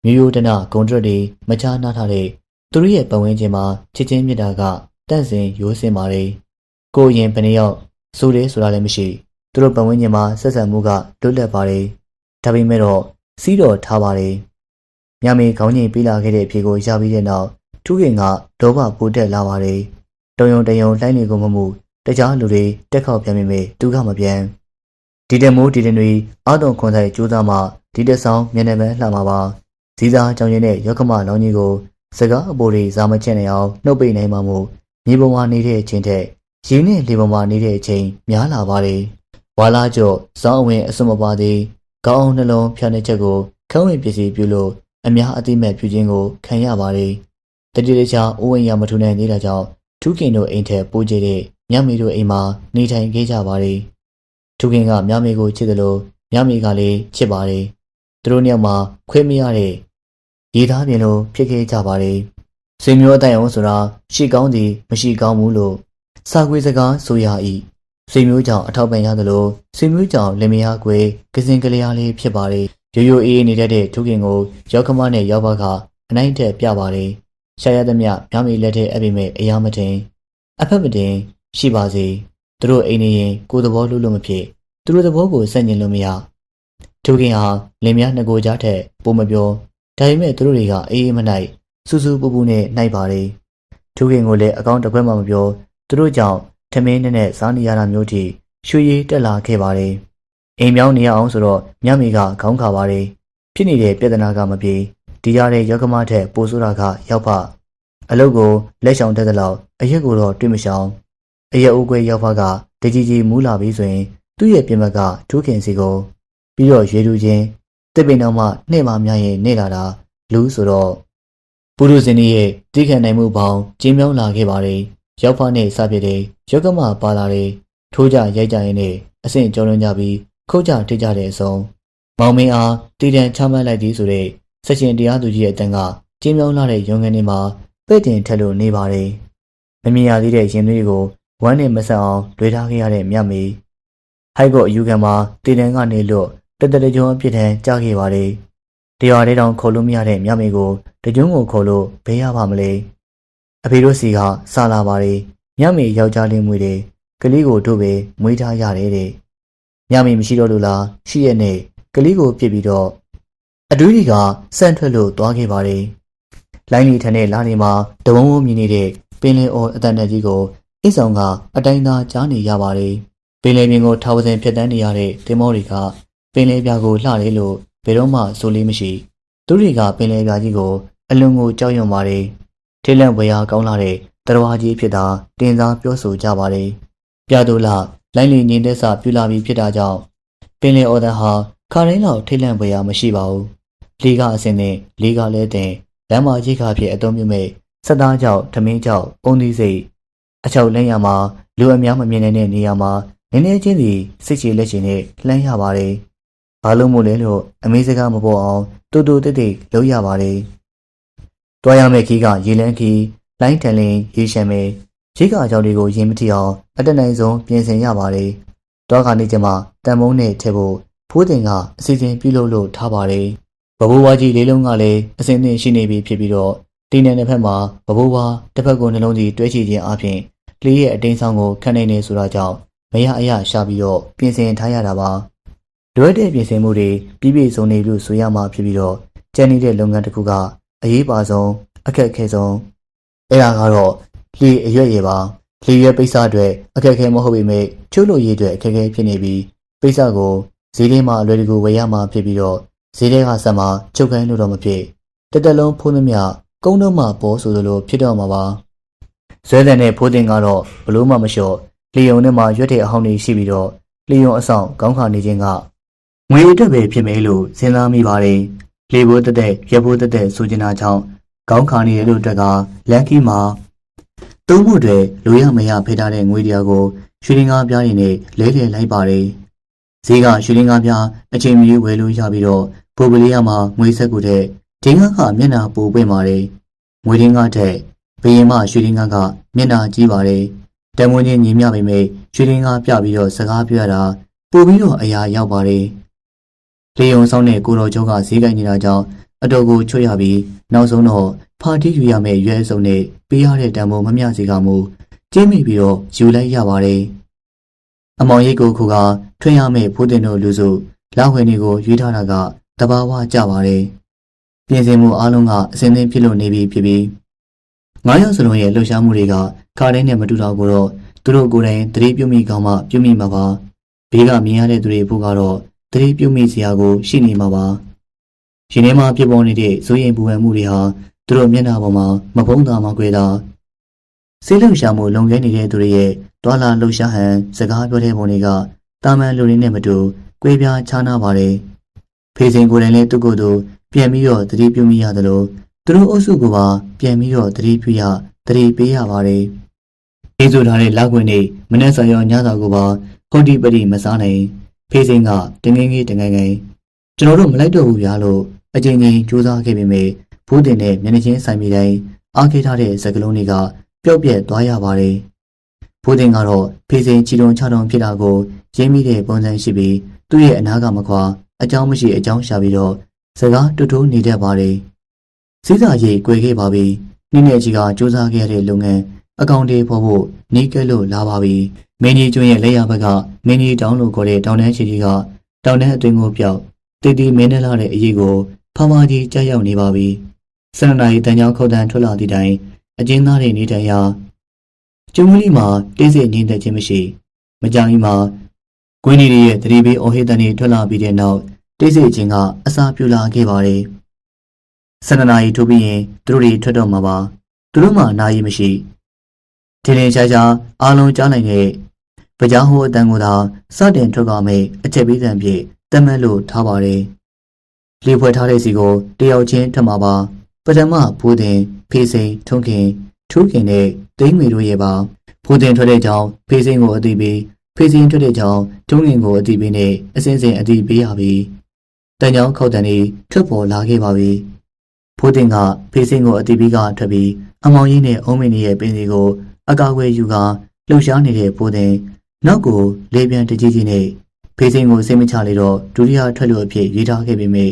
မျိုးရိုးတနဂုံဒရက်တွေမချားနားထားတဲ့သူတို့ရဲ့ပတ်ဝန်းကျင်မှာချစ်ချင်းမြတ်တာကတန့်စင်ရိုးစင်ပါတယ်ကိုရင်ဘယ်နှယောက်ဆိုတယ်ဆိုတာလည်းမရှိသူတို့ပတ်ဝန်းကျင်မှာဆက်ဆံမှုကလွတ်လပ်ပါတယ်ဒါပေမဲ့တော့စီးတော်ထားပါတယ်မြမီခေါင်းငိမ်ပေးလာခဲ့တဲ့အဖြေကိုရပြီးတဲ့နောက်ထူးခင်ကဒေါဘပိုတက်လာပါတယ်တုံယုံလှိုင်းနေကုန်မှုတခြားလူတွေတက်ခေါက်ပြန်မိသူကမပြန်ဒီတမိုးဒီတနွေအာတုံခွန်ဆိုင်ကျိုးသားမှဒီတဆောင်မျက်နှာပန်းလှမှာပါဇီးသားကြောင်ရင်နဲ့ရောက်ကမလောင်းကြီးကိုစကားအပေါ်တွေဇာမချက်နေအောင်နှုတ်ပိတ်နိုင်မှမို့မြေပေါ်မှာနေတဲ့အချိန်ထက်ရင်းနဲ့လေပေါ်မှာနေတဲ့အချိန်များလာပါတယ်ဝါလာကျော့စောင်းအဝင်အစွန်မပါသေးကောင်းအောင်နှလုံးဖြာတဲ့ချက်ကိုခန်းဝင်ပစ္စည်းပြုလို့အများအသိမဲ့ပြုခြင်းကိုခံရပါတယ်တတိယချာအိုးဝင်ရမထူနိုင်သေးတာကြောင့်ထူးခင်တို့အိမ်ထက်ပိုးကျတဲ့မြမီတို့အိမ်မှာနေထိုင်ခဲ့ကြပါတယ်ထူးခင်ကမြမီကိုချစ်တယ်လို့မြမီကလည်းချစ်ပါတယ်သူတို့နှစ်ယောက်မှာခွဲမရတဲ့ရေသားပြင်လိုဖြစ်ခဲ့ကြပါတယ်ဆွေမျိုးအတိုင်းအောင်ဆိုတာရှိကောင်းသည်မရှိကောင်းဘူးလို့စာခွေစကားဆိုရ၏ဆွေမျိုးကြောင့်အထောက်ပံ့ရတယ်လို့ဆွေမျိုးကြောင့်လင်မယားကွယ်ကစင်ကလေးအားလေးဖြစ်ပါတယ်ရိုးရိုးအေးနေတဲ့ထူးခင်ကိုရောက်ခမနဲ့ရောက်ပါကအနိုင်တက်ပြပါတယ်ရှာရသမျှမြမီလက်ထဲအပိမဲ့အရာမတင်အဖက်မတင်ရှိပါစေသူတို့အိမ်နေရင်ကိုယ်သဘောလို့မဖြစ်သူတို့သဘောကိုစန့်ကျင်လို့မရထူးခင်ဟာလင်မယားနှစ်ကိုကြားထက်ပိုမပြောဒါပေမဲ့သူတို့တွေကအေးမနိုင်စူးစူးပူပူနဲ့နိုင်ပါတယ်ထူးခင်ကိုလည်းအကောင့်တစ်ခွက်မှမပြောသူတို့ကြောင့်ထမင်းနဲ့စားနေရတာမျိုးထိရွှေရည်တက်လာခဲ့ပါတယ်အိမ်ပြောင်းနေရအောင်ဆိုတော့မြမီကခေါင်းခါပါတယ်ဖြစ်နေတဲ့ပြဿနာကမပြေဒီရတဲ့ရောက်ကမထက်ပိုဆိုးတာကရောက်ဖအလုပ်ကိုလက်ဆောင်တက်တဲ့လောက်အရက်ကိုတော့တွေးမရှောင်အရက်အိုးခွဲရောက်ဖကတကြီးကြီးမူးလာပြီးဆိုရင်သူ့ရဲ့ပြင်မကထူးခင်စီကိုပြီးတော့ရွေလူချင်းတစ်ပိန်တော်မှနှဲ့မှများရင်နေလာတာလူဆိုတော့ပုရုဇင်းရဲ့တိခံနိုင်မှုပေါင်းကျင်းမြောင်းလာခဲ့ပါတယ်ရောက်ဖနဲ့စပြတဲ့ရောက်ကမပါလာတဲ့ထိုးကြရိုက်ကြရင်နဲ့အဆင့်ကျော်လွန်ကြပြီးခုတ်ကြထိကြတဲ့အစုံမောင်မင်းအားတည်တံချမှတ်လိုက်သည်ဆိုတဲ့ဆက်ရှင်တရားသူကြီးရဲ့အတန်ကကျင်းမြောင်းလာတဲ့ရုံငန်းထဲမှာပဲ့တင်ထက်လို့နေပါတယ်မမြင်ရသေးတဲ့ရင်သွေးကိုဝမ်းနဲ့မဆက်အောင်တွေးထားခဲ့ရတဲ့မြတ်မီဟိုက်ကိုအယူခံမှာတည်တံကနေလို့တတကြုံအပြစ်ဒဏ်ကြားခဲ့ပါတယ်တရားလေးတောင်ခေါ်လို့မရတဲ့မြတ်မီကိုတကြုံကိုခေါ်လို့ဘယ်ရပါမလဲအဖေတို့စီကစလာပါတယ်မြတ်မီယောက်ျားလေးမွေးတယ်ကလေးကိုတို့ပဲမွေးထားရတယ်တဲ့မြတ်မီမရှိတော့လို့လားရှိရဲ့နဲ့ကလေးကိုပြစ်ပြီးတော့အတွေးတွေကစန့်ထွက်လို့သွားခဲ့ပါတယ်လိုင်းလီထန်တဲ့လားနေမှာတဝုံဝုံမြင်နေတဲ့ပင်လယ်အော်အတန်တက်ကြီးကိုအိတ်ဆောင်ကအတိုင်းသားကြားနေရပါတယ်ပင်လယ်ပြင်ကိုထောက်စဉ်ဖြတ်တန်းနေရတဲ့တင်မောတွေကပင်လယ်ပြာကိုလှတယ်လို့ဘယ်တော့မှဆိုလေးမရှိသူတွေကပင်လယ်ပြာကြီးကိုအလွန်ကိုကြောက်ရွံ့ပါတယ်ထိလန့်ဝေဟာကောင်းလာတဲ့တရဝါကြီးဖြစ်တာတင်စားပြောဆိုကြပါတယ်ပြတူလာလိုင်းလီညီတဲ့စာပြူလာပြီးဖြစ်တာကြောင့်ပင်လယ်အော်တန်ဟာခါတိုင်းလောက်ထိလန့်ဝေဟာမရှိပါဘူးလေကအစင်းနဲ့လေကလည်းတင်လမ်းမကြီးခါဖြစ်အသုံးပြုမဲ့စက်သားကြောက်ထမင်းကြောက်ပုံသီးစိတ်အချောက်လန်းရမှာလူအများမမြင်နိုင်တဲ့နေရာမှာနည်းနည်းချင်းစီစိတ်ချလက်ချင်နဲ့လှမ်းရပါတယ်ဘာလို့မို့လဲလို့အမေးစကားမပေါ်အောင်တူတူတိတ်တိတ်လုပ်ရပါတယ်တွားရမယ့်ခီးကရေလန်းခီးလိုင်းထန်လင်းရေရှမ်းမဲရိကအကြောင်းတွေကိုရင်မထီအောင်အတက်နိုင်ဆုံးပြင်ဆင်ရပါတယ်တွားခါနေချင်မှာတန်မုံနဲ့ထည့်ဖို့ဖိုးတင်ကအစီအစဉ်ပြုလုပ်လို့ထားပါတယ်ဘဘိုးဝါကြီးလေးလုံးကလည်းအစင်းသင့်ရှိနေပြီဖြစ်ပြီးတော့တင်းတဲ့တစ်ဖက်မှာဘဘိုးဝါတစ်ဖက်ကိုနှလုံးစီတွဲချခြင်းအပြင်လေးရဲ့အတင်းဆောင်ကိုခံနိုင်နေဆိုတာကြောင့်မရအရရှာပြီးတော့ပြင်ဆင်ထားရတာပါလွယ်တဲ့ပြင်ဆင်မှုတွေပြည့်စုံနေလို့ဆိုရမှာဖြစ်ပြီးတော့ကျန်နေတဲ့လုပ်ငန်းတစ်ခုကအရေးပါဆုံးအခက်အခဲဆုံးအဲ့ဒါကတော့လေအရွက်ရပါလေရွက်ပိတ်စအတွက်အခက်အခဲမဟုတ်ပေမဲ့ချိုးလို့ရည်အတွက်အခက်အခဲဖြစ်နေပြီးပိတ်စကိုဈေးထဲမှာအလွယ်တကူဝယ်ရမှာဖြစ်ပြီးတော့ဈေးထဲကဆက်မှာချုပ်ခိုင်းလို့တော့မဖြစ်တက်တက်လုံးဖိုးသမျှကုန်းတော့မှပေါ်ဆိုလိုဖြစ်တော့မှာပါဇွဲတဲ့နဲ့ဖိုးတင်ကတော့ဘလို့မှမလျှော့လီယုံနဲ့မှရွက်တဲ့အဟောင်းတွေရှိပြီးတော့လီယုံအဆောင်ကောင်းခါနေခြင်းကငွေအတွက်ပဲဖြစ်မယ်လို့စဉ်းစားမိပါတယ်လေဘိုးတက်တဲ့ရက်ဘိုးတက်တဲ့ဆိုချင်တာကြောင့်ကောင်းခါနေတယ်လို့အတွက်ကလန်ကီမှာသုံးဖို့တွေလိုရမရဖေးထားတဲ့ငွေတရားကိုရွှေလင်းကားပြားရည်နဲ့လဲလှယ်လိုက်ပါတယ်ဈေးကရွှေလင်းကားပြားအချိန်မီဝယ်လို့ရပြီးတော့ပိုပလီယာမှာငွေဆက်ကူတဲ့ဒင်းကားကမျက်နှာပူပွင့်ပါတယ်ငွေဒင်းကားထက်ဘယင်မရွှေလင်းကားကမျက်နှာကြီးပါတယ်တမွန်းချင်းညီမျှပေမဲ့ရွှေလင်းကားပြပြီးတော့စကားပြောရတာ ပို့ပြီးတော့အရာရောက်ပါတယ်လေယုံဆောင်တဲ့ကိုတော်ကျော်ကဈေးကိုက်နေတာကြောင့်အတော်ကိုချွတ်ရပြီးနောက်ဆုံးတော့ဖာတီးယူရမယ့်ရွယ်စုံနဲ့ပေးရတဲ့တန်ဖိုးမမျှစေကမူကျင်းမိပြီးတော့ယူလိုက်ရပါတယ်အမောင်ရိတ်ကိုခုကထွင်ရမယ့်ဖိုးတင်တို့လူစုလောက်ဝင်တွေကိုရွေးထားတာကတဘာဝကြပါတယ်ပြင်ဆင်မှုအားလုံးကအစင်းသင်းဖြစ်လို့နေပြီဖြစ်ပြီး9ယောက်စလုံးရဲ့လှုပ်ရှားမှုတွေကခါတိုင်းနဲ့မတူတော့ကိုတော့သူတို့ကိုယ်တိုင်သတိပြုမိကောင်းမှပြုမိမှာပါဘေးကမြင်ရတဲ့သူတွေဖို့ကတော့သတိပြုမိစရာကိုရှိနေမှာပါရှင်ထဲမှာပြပေါ်နေတဲ့ဇိုးရင်ပူပန်မှုတွေဟာသူတို့မျက်နှာပေါ်မှာမဖုံးတာမကွဲတာစိတ်လှုပ်ရှားမှုလုံခြုံနေတဲ့သူတွေရဲ့တွာလာလှုပ်ရှားဟန်စကားပြောတဲ့ပုံတွေကတာမန်လူတွေနဲ့မတူကွဲပြားခြားနားပါတယ်ဖေစင်ကိုယ်တိုင်လည်းသူ့ကိုယ်သူပြန်ပြီးတော့သတိပြုမိရသလိုသူတို့အုပ်စုကပါပြန်ပြီးတော့သတိပြုရသတိပေးရပါတယ်အေးဆိုထားတဲ့လောက်ခွင့်နေမနေ့ဆောင်ရောညစာကိုပါဟုတ်ဒီပတိမစားနိုင်ဖေစင်ကတငငယ်တငငယ်ကျွန်တော်တို့မလိုက်တော့ဘူးဗျာလို့အချိန်ချင်းကြိုးစားခဲ့ပေမဲ့ဖိုးတင်တဲ့မျက်နှာချင်းဆိုင်မိတိုင်းအားခဲ့ထားတဲ့စကလုံးတွေကပျောက်ပြက်သွားရပါတယ်ဖိုးတင်ကတော့ဖေစင်ချီတုံချတုံဖြစ်တာကိုရင်းမိတဲ့ပုံစံရှိပြီးသူ့ရဲ့အနာကမခွာအကြောင်းမရှိအကြောင်းရှာပြီးတော့စကားတူတူနေတတ်ပါတယ်စီးစာရိတ်꿰ခဲ့ပါပြီနေ့နဲ့ကြီးကစူးစမ်းခဲ့တဲ့လုပ်ငန်းအကောင့်တွေဖော်ဖို့နီးကဲလို့လာပါပြီမင်းကြီးကျွန်းရဲ့လက်ရဘက်ကမင်းကြီးတောင်းလို့ခေါ်တဲ့တောင်တန်းချီကြီးကတောင်တန်းအတွင်းကိုပြောက်တည်တည်မင်းနဲ့လာတဲ့အရေးကိုဖာမာကြီးကြားရောက်နေပါပြီ12နာရီတန်ကြောင်ခုတ်တန်းထွက်လာသည့်တိုင်အကျဉ်းသားတွေနေထိုင်ရာကျုံမလီမှာတိစိတ်ငြိမ်သက်ခြင်းမရှိမကြောင်ကြီးမှာကွင်းဒီရဲ့သတိပေးအော်ဟစ်တန်တွေထွက်လာပြီးတဲ့နောက်တိစိတ်ချင်းကအစာပြူလာခဲ့ပါတယ်12နာရီထိုးပြီးရင်သူတို့တွေထွက်တော့မှာပါသူတို့မှနာရီမရှိထင်းထင်းရှားရှားအားလုံးကြားနိုင်တဲ့ပကြားဟိုအတန်ကိုသာစတင်ထွက်ကမဲ့အချက်ပေးတံပြည့်တတ်မှတ်လို့ထားပါတယ်လေဖွဲ့ထားတဲ့စီကိုတယောက်ချင်းထပ်မှာပါပထမဖိုးတင်ဖေးစိန်ထုံးခင်ထူးခင်နဲ့သိန်းငွေတို့ရဲ့ပါဖိုးတင်ထွက်တဲ့ကြောင်ဖေးစိန်ကိုအသိပေးဖေးစိန်ထွက်တဲ့ကြောင်ထုံးခင်ကိုအသိပေးနဲ့အစင်းစင်အသိပေးရပြီတန်ကြောင်ခောက်တန်တွေထွက်ပေါ်လာခဲ့ပါပြီဖိုးတင်ကဖေးစိန်ကိုအသိပေးကထွက်ပြီးအမောင်ကြီးနဲ့အုံးမင်းရဲ့ပင်စီကိုအကာအကွယ်ယူကလှုပ်ရှားနေတဲ့ဖိုးတင်နောက်ကိုလေပြန်တကြီးကြီးနဲ့ဖေးစိန်ကိုစိတ်မချလေတော့ဒုတိယထွက်လို့အဖြစ်ရေးထားခဲ့ပေမဲ့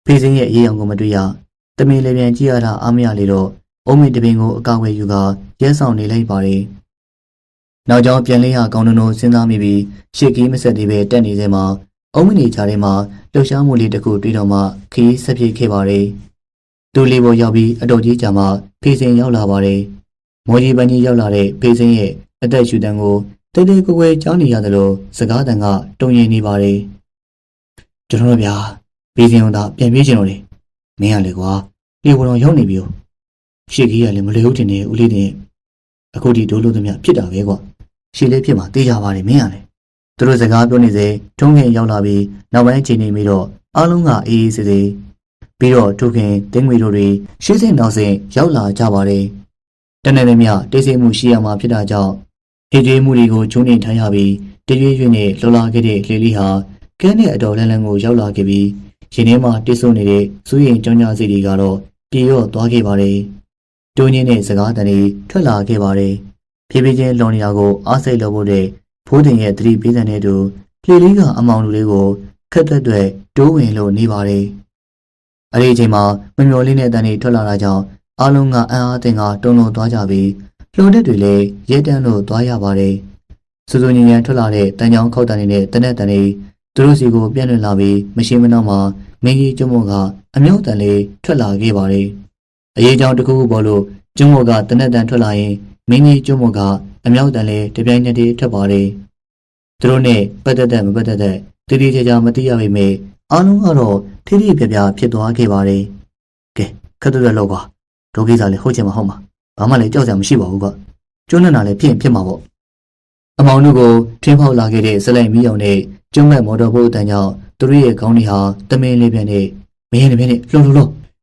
ဖေးစိန်ရဲ့ရေးအောင်ကိုမတွေ့ရတမင်လေပြန်ကြည့်ရတာအားမရလေတော့အုံးမင်းတပင်ကိုအကာအကွယ်ယူကရဲဆောင်နေလိုက်ပါတယ်နောက်ကြောင်ပြန်လေးရကောင်းတုံးစဉ်းစားမိပြီးရှေ့ကီးမဆက်သေးပဲတက်နေစမှာအုံးမင်းနေကြတဲ့မှာလှုပ်ရှားမှုလေးတစ်ခုတွေ့တော့မှခီးဆက်ဖြစ်ခဲ့ပါတယ်သူလေးပေါ်ရောက်ပြီးအတော်ကြီးကြာမှဖေးစိန်ရောက်လာပါတယ်မော်ကြီးပန်းကြီးရောက်လာတဲ့ဖေးစိန်ရဲ့အသက်ရှူတန်းကိုတိတ်တိတ်ကွယ်ကွယ်ကြားနေရတယ်လို့စကားတန်ကတုံရင်နေပါတယ်ကျွန်တော်တို့ဗျာဖေးစိန်ကပြန်ပြေးချင်လို့လေမင်းကလေကွာဒီဘုံတော့ရောက်နေပြီရှေ့ကြီးကလည်းမလျော့တင်နေဦးလေးတင်အခုဒီဒိုးလို့သမျှဖြစ်တာပဲကွာရှေ့လေးဖြစ်မှာတေးကြပါတယ်မင်းကလေသူတို့စကားပြောနေစေထုံးခင်ရောက်လာပြီးနောက်ပိုင်းချိန်နေပြီးတော့အားလုံးကအေးအေးဆေးဆေးပြီးတော့ထုခင်တင်းငွေတို့တွေရှေ့စိတ်နောက်စိတ်ရောက်လာကြပါတယ်တနေ့တည်းမြတိတ်ဆိတ်မှုရှိရမှာဖြစ်တာကြောင့်ဒီကျွေးမှုတွေကိုချုံနေထိုင်ရပြီးတရွေ့ရွေ့နဲ့လှလာခဲ့တဲ့လေလေးဟာကဲနဲ့အတော်လန်းလန်းကိုရောက်လာခဲ့ပြီးရင်ထဲမှာတိတ်ဆိတ်နေတဲ့စူးရင်ကြောင်ညာစီတွေကတော့ပြေရော့သွားခဲ့ပါတယ်တူးညင်းတဲ့စကားတန်တွေထွက်လာခဲ့ပါတယ်ဖြည်းဖြည်းချင်းလွန်နေရာကိုအားစိတ်လို့ဖို့တဲ့ဖိုးတင်ရဲ့သတိပေးတဲ့တူလေလေးကအမောင်လူလေးကိုခက်သက်တဲ့တိုးဝင်လို့နေပါတယ်အဲ့ဒီအချိန်မှာမမျော်လင့်တဲ့တန်တွေထွက်လာတာကြောင့်အားလုံးကအံ့အားသင်ကတုံလုံးသွားကြပြီးလှုံတဲ့တွေလည်းရဲတန်းလို့သွားရပါတယ်စူးစူးညံ့ညံ့ထွက်လာတဲ့တန်ချောင်းခောက်တန်တွေနဲ့တနက်တန်တွေသူတို့စီကိုပြန့်လွင့်လာပြီးမရှိမနှောက်မှာမင်းကြီးကျွန်းမောကအမြောက်တန်လေးထွက်လာခဲ့ပါတယ်အရေးကြောင့်တခုခုပေါ်လို့ကျွန်းမောကတနက်တန်ထွက်လာရင်မင်းကြီးကျွန်းမောကအမြောက်တန်လေးတပြိုင်နက်တည်းထွက်ပါတယ်သူတို့နဲ့ပတ်သက်တဲ့မပတ်သက်တဲ့တတိချာချာမသိရပေမဲ့အားလုံးကတော့ထိထိပြပြဖြစ်သွားခဲ့ပါတယ်ကဲခက်တဲ့လောက်ပါဒုကိစ္စလည်းဟုတ်ချင်မှာဟုတ်မှာဘာမှလည်းကြောက်စရာမရှိပါဘူးကကျွန်းနဲ့လည်းဖြစ်မှာပေါ့အမောင်တို့ကိုထင်းဖောက်လာခဲ့တဲ့ဇလိုက်မီးရောင်နဲ့ကျွန်းမဲ့မော်တော်ဘိုးအတန်းကြောင့်သူတို့ရဲ့ခေါင်းတွေဟာတမင်းလေးပြန်နဲ့မင်းနဲ့လှုပ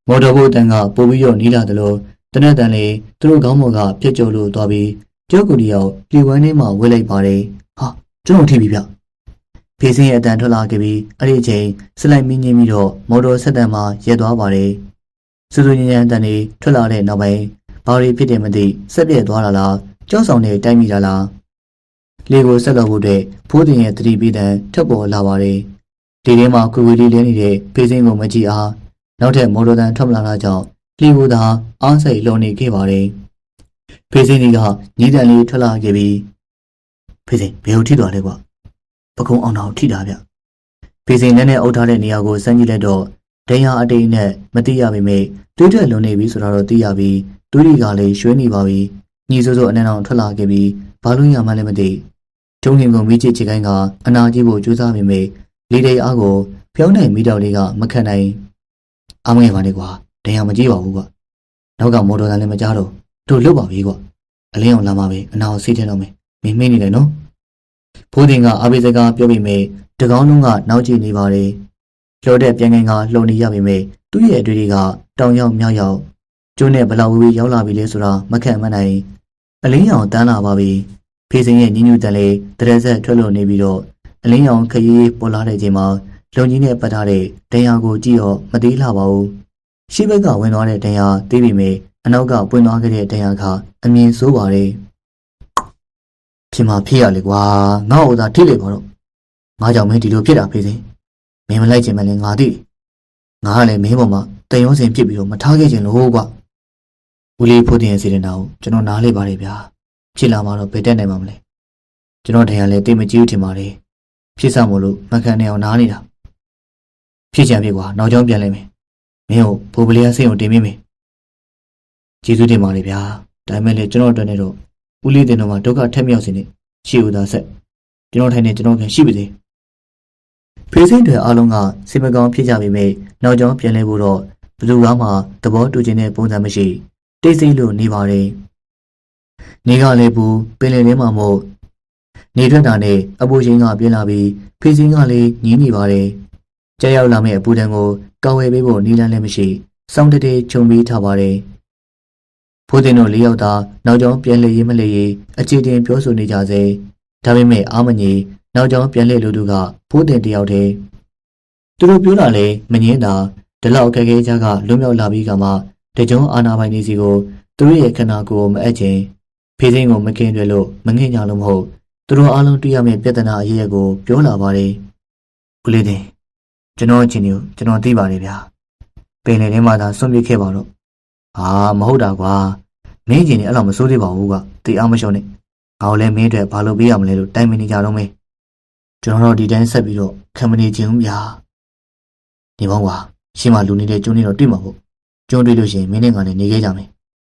်မော်တော်ဘိုးအတန်းကပို့ပြီးတော့နီးလာတယ်လို့တနက်တန်လေးသူတို့ခေါင်းပေါ်ကပြက်ကျော်လို့သွားပြီးကျောက်ကူတီရောက်လီဝိုင်းထဲမှာဝှက်လိုက်ပါတယ်ဟာကျွန်တော်ထိပြီဗျဖေးစင်းရဲ့အတန်းထွက်လာခဲ့ပြီးအဲ့ဒီအချိန်ဇလိုက်မီးငင်းပြီးတော့မော်တော်ဆက်တန်မှာရက်သွားပါတယ်စူးစူးညံ့ညံ့တန်တွေထွက်လာတဲ့နောက်ပိုင်းဘာတွေဖြစ်တယ်မသိဆက်ပြက်သွားတာလားကြောက်ဆောင်နဲ့တိုက်မိတာလား လေကိုဆက်လောက်ဖို့အတွက်ဖိုးတင်ရဲ့တတိပိတံထပ်ပေါ်လာပါတယ်ဒီထဲမှာကွေလေးလဲနေတဲ့ဖေးစင်းကိုမကြည့်အားနောက်ထပ်မော်တော်တန်ထွက်မလာတာကြောင့်လေကိုသာအားစိတ်လုံနေခဲ့ပါတယ်ဖေးစင်းကြီးကညီးတန်လေးထွက်လာခဲ့ပြီးဖေးစင်းဘယ်ကိုထိသွားလဲကွာပကုံးအောင်တော်ထိတာဗျဖေးစင်းနဲ့အုပ်ထားတဲ့နေရာကိုစမ်းကြည့်လိုက်တော့ဒဏ်ရာအတိတ်နဲ့မသိရပေမဲ့တွေးထွက်လွန်နေပြီဆိုတော့သိရပြီးတွေးတွေကလည်းရွှဲနေပါပြီညီစိုးစိုးအနံ့အောင်ထွက်လာခဲ့ပြီးဘာလို့ရမှလည်းမသိကျုံးခင်ကိုမိချစ်ချစ်ကိုင်းကအနာကြီးကိုကြိုးစားပေမဲ့လေတိတ်အားကိုဖျောင်းတဲ့မိတောက်လေးကမခံနိုင်အားမငယ်ပါနဲ့ကွာဒဏ်ရာမကြီးပါဘူးကွာနောက်ကမော်တော်တန်လည်းမကြားတော့တို့လွတ်ပါပြီကွာအလင်းအောင်လာမှပဲအနာကိုစိတ်ထဲတော့မယ်မင်းမင်းနေတယ်နော်ဖိုးတင်ကအာဘေစကားပြောပြီးမေတကောင်းလုံးကနောက်ကျနေပါတယ်ကျော်တဲ့ပြန်ငင်ကလှုံနေရပေမဲ့သူ့ရဲ့အတွေ့တွေကတောင်ရောက်မြောက်ရောက်ကျိုးနဲ့ဘလောက်ဝေးရောက်လာပြီလဲဆိုတာမခံမနိုင်အလင်းရောင်တန်းလာပါပြီဖေးစင်ရဲ့ညညူတန်လေးတရက်ဆက်ထွက်လို့နေပြီးတော့အလင်းရောင်ခရီးပေါ်လာတဲ့အချိန်မှာလုံကြီးနဲ့ပတ်ထားတဲ့ဒဏ်ရာကိုကြည့်တော့မသေးလှပါဘူးရှေ့ဘက်ကဝင်သွားတဲ့ဒဏ်ရာသေးပေမဲ့အနောက်ကပွင့်သွားခဲ့တဲ့ဒဏ်ရာကအမြင်ဆိုးပါတယ်ဖြစ်မှာဖြစ်ရလေကွာငါ့ဥသာထိလေပါတော့ငါကြောင့်မင်းဒီလိုဖြစ်တာဖေးစင်မင်းမလိုက်ချင်မှလည်းငါသိတယ်ငါကလည်းမင်းပေါ်မှာတန်ရုံးစင်ဖြစ်ပြီးတော့မထားခဲ့ချင်လို့ကွာဦးလေးဖိုးတင်ရဲ့စေတနာကိုကျွန်တော်နားလေပါတယ်ဗျာဖြစ်လာမှတော့ဘယ်တက်နိုင်မှာမလဲကျွန်တော်တရားလည်းတိတ်မကြည့်ဘူးထင်ပါတယ်ဖြစ်စမို့လို့မခံနိုင်အောင်နားနေတာဖြစ်ချင်ပြီကွာနောက်ကျောင်းပြန်လိမ့်မယ်မင်းကိုဘိုးပလျားစိတ်ကိုတင်မိမယ်ကျေးဇူးတင်ပါတယ်ဗျာဒါပေမဲ့လည်းကျွန်တော်အတွက်နဲ့တော့ဦးလေးတင်တော်မှာဒုက္ခထက်မြောက်စေနဲ့ရှိဦးသားဆက်ကျွန်တော်ထိုင်နေကျွန်တော်ခံရှိပါသေးဖေးစိတ်တွေအားလုံးကစိတ်မကောင်းဖြစ်ကြပေမဲ့နောက်ကျောင်းပြန်လဲဖို့တော့ဘယ်သူကမှသဘောတူခြင်းတဲ့ပုံစံမရှိတိတ်ဆိတ်လို့နေပါတယ်နေကလည်းဘူးပင်လယ်ထဲမှာမို့နေထွက်တာနဲ့အပူချင်းကပြင်းလာပြီးဖေးစင်းကလည်းညင်းနေပါတယ်ကြောက်ရောက်လာမယ့်အပူတန်ကိုကောက်ဝဲပေးဖို့နီးလန်းလည်းမရှိစောင်းတဲ့ခြုံပြီးထားပါတယ်ဖိုးတင်တို့၄ယောက်သာနောက်ကျောင်းပြန်လဲရေးမလဲရေးအခြေတင်ပြောဆိုနေကြစေဒါပေမဲ့အာမကြီးနောက်ကျောင်းပြန်လဲလူတို့ကဖိုးတင်တယောက်တည်းသူတို့ပြောတာလေမငင်းတာဒီလောက်အခက်အခဲကြားကလွတ်မြောက်လာပြီးကမှတကြုံအာနာပိုင်နေစီကိုသူတို့ရဲ့ခန္ဓာကိုယ်မအပ်ခြင်းဖေးစင်းကိုမကင်းတွေလို့မငင်ညာလို့မဟုတ်သူတို့အားလုံးတွေ့ရမယ့်ပြဿနာအရေးအကိုပြောလာပါတယ်ဦးလေးတင်ကျွန်တော်အချင်းကိုကျွန်တော်သိပါတယ်ဗျာပင်လေထဲမှာသာဆွန့်ပစ်ခဲ့ပါတော့ဟာမဟုတ်တာကွာမင်းချင်းနေအဲ့လိုမစိုးသေးပါဘူးကတေးအောင်မရှုံးနဲ့ငါ့လည်းမင်းအတွက်ဘာလို့ပေးရမလဲလို့တိုင်ပင်နေကြတော့မေးကျွန်တော်တို့ဒီတိုင်းဆက်ပြီးတော့ခံမနေခြင်းဗျာဒီဘောကွာရှင်းမလူနေတဲ့ကျုံးနေတော့တွေ့မှာပေါ့ကျုံးတွေ့လို့ရှိရင်မင်းနဲ့ငါနဲ့နေခဲ့ကြမယ်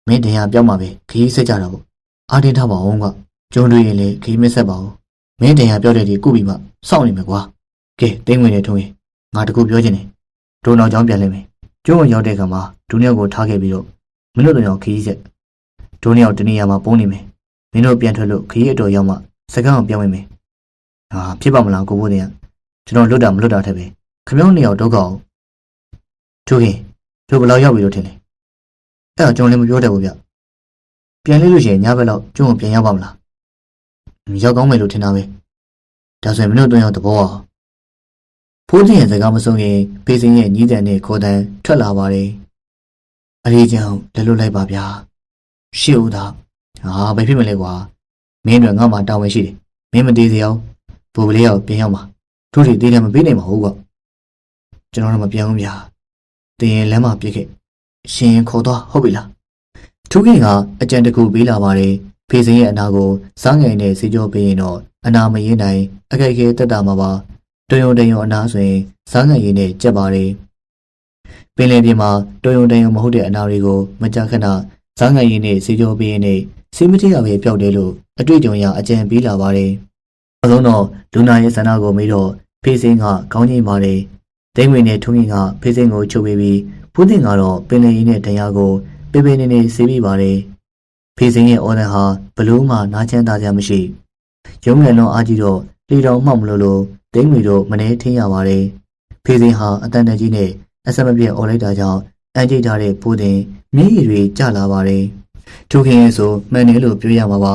မင်းတရားပြောက်မှာပဲခရီးဆက်ကြတာပေါ့အားတင်းထားပါအောင်ကကျုံးတွေ့ရင်လည်းခရီးမဆက်ပါဘူးမင်းတရားပြောတဲ့ဒီကုပြီးမှစောင့်နေမယ်ကွာကဲတင်းဝင်နေထုံးရင်ငါတကူပြောချင်တယ်ဒိုနောက်ချောင်းပြန်လိုက်မယ်ကျုံးဝင်ရောက်တဲ့ခါမှာဒုနှစ်ယောက်ကိုထားခဲ့ပြီးတော့မင်းတို့တို့ရောက်ခရီးဆက်ဒုနှစ်ယောက်တနေရာမှာပုံနေမယ်မင်းတို့ပြန်ထွက်လို့ခရီးအတော်ရောက်မှစကားအောင်ပြောင်းဝင်မယ်ဟာဖြစ်ပါမလားကိုဘိုးတင်ကကျွန်တော်လွတ်တာမလွတ်တာထက်ပဲခမောင်းနှစ်ယောက်တော့ကောက်ထိုးခင်တို့ဘယ်လောက်ရောက်ပြီလို့ထင်လဲအဲ့တော့ကျွန်တော်လည်းမပြောတတ်ဘူးဗျပြန်လေးလို့ရှိရင်ညဘက်လောက်ကျုံကိုပြန်ရောက်ပါမလားရောက်ကောင်းမယ်လို့ထင်တာပဲဒါဆိုရင်မင်းတို့တော့ရောက်သဘောအောင်ဖိုးတင်ရဲ့စကားမဆုံးရင်ဖေးစင်းရဲ့ညီးတန်နဲ့ခေါ်တန်ထွက်လာပါတယ်အရေးကြောင့်လက်လွတ်လိုက်ပါဗျာရှေ့ဦးသားဟာဘယ်ဖြစ်မလဲကွာမင်းတို့ငါ့မှာတာဝန်ရှိတယ်မင်းမသေးစေအောင်ဘိုးကလေးရောက်ပြန်ရောက်မှာတို့တွေသေးတယ်မပေးနိုင်ပါဘူးကွကျွန်တော်တို့မပြောင်းဘူးဗျာတင်ရင်လမ်းမှာပြစ်ခဲ့ရှင်ရင်ခေါ်သွားဟုတ်ပြီလားထူးခင်ကအကြံတကူပေးလာပါတယ်ဖေးစင်းရဲ့အနာကိုစားငယ်နဲ့စေကြောပေးရင်တော့အနာမရင်းနိုင်အခက်အခဲတက်တာမှာပါတွယုံတယုံအနာဆိုရင်စားငယ်ရည်နဲ့ကြက်ပါတယ်ပင်လယ်ပြင်မှာတွယုံတယုံမဟုတ်တဲ့အနာတွေကိုမကြခဏစားငယ်ရည်နဲ့စေကြောပေးရင်နဲ့စေမတိရပဲပျောက်တယ်လို့အတွေ့အကြုံရအကြံပေးလာပါတယ်အဆုံးတော့လူနာရဲ့ဆန္ဒကိုမေးတော့ဖေးစင်းကခေါင်းငိမ့်ပါတယ်ဒိန်းဝင်နဲ့ထုံးရင်ကဖေးစင်းကိုချုပ်ပေးပြီးဖူးတင်ကတော့ပင်လယ်ရည်နဲ့တရားကိုပေပေနေနေဆေးပြီးပါတယ်ဖေးစင်းရဲ့အော်ဒန်ဟာဘလို့မှနားချမ်းသာကြမရှိရုံးငယ်လုံးအားကြီးတော့လီတောင်မှောက်မလို့ဒိန်းဝင်တို့မနေထင်းရပါတယ်ဖေးစင်းဟာအတန်တကြီးနဲ့အဆက်မပြတ်အော်လိုက်တာကြောင့်အန်ကျိတ်ထားတဲ့ဖူးတင်မျက်ရည်တွေကျလာပါတယ်ထိုခင်ရဲ့ဆိုမှန်တယ်လို့ပြောရမှာပါ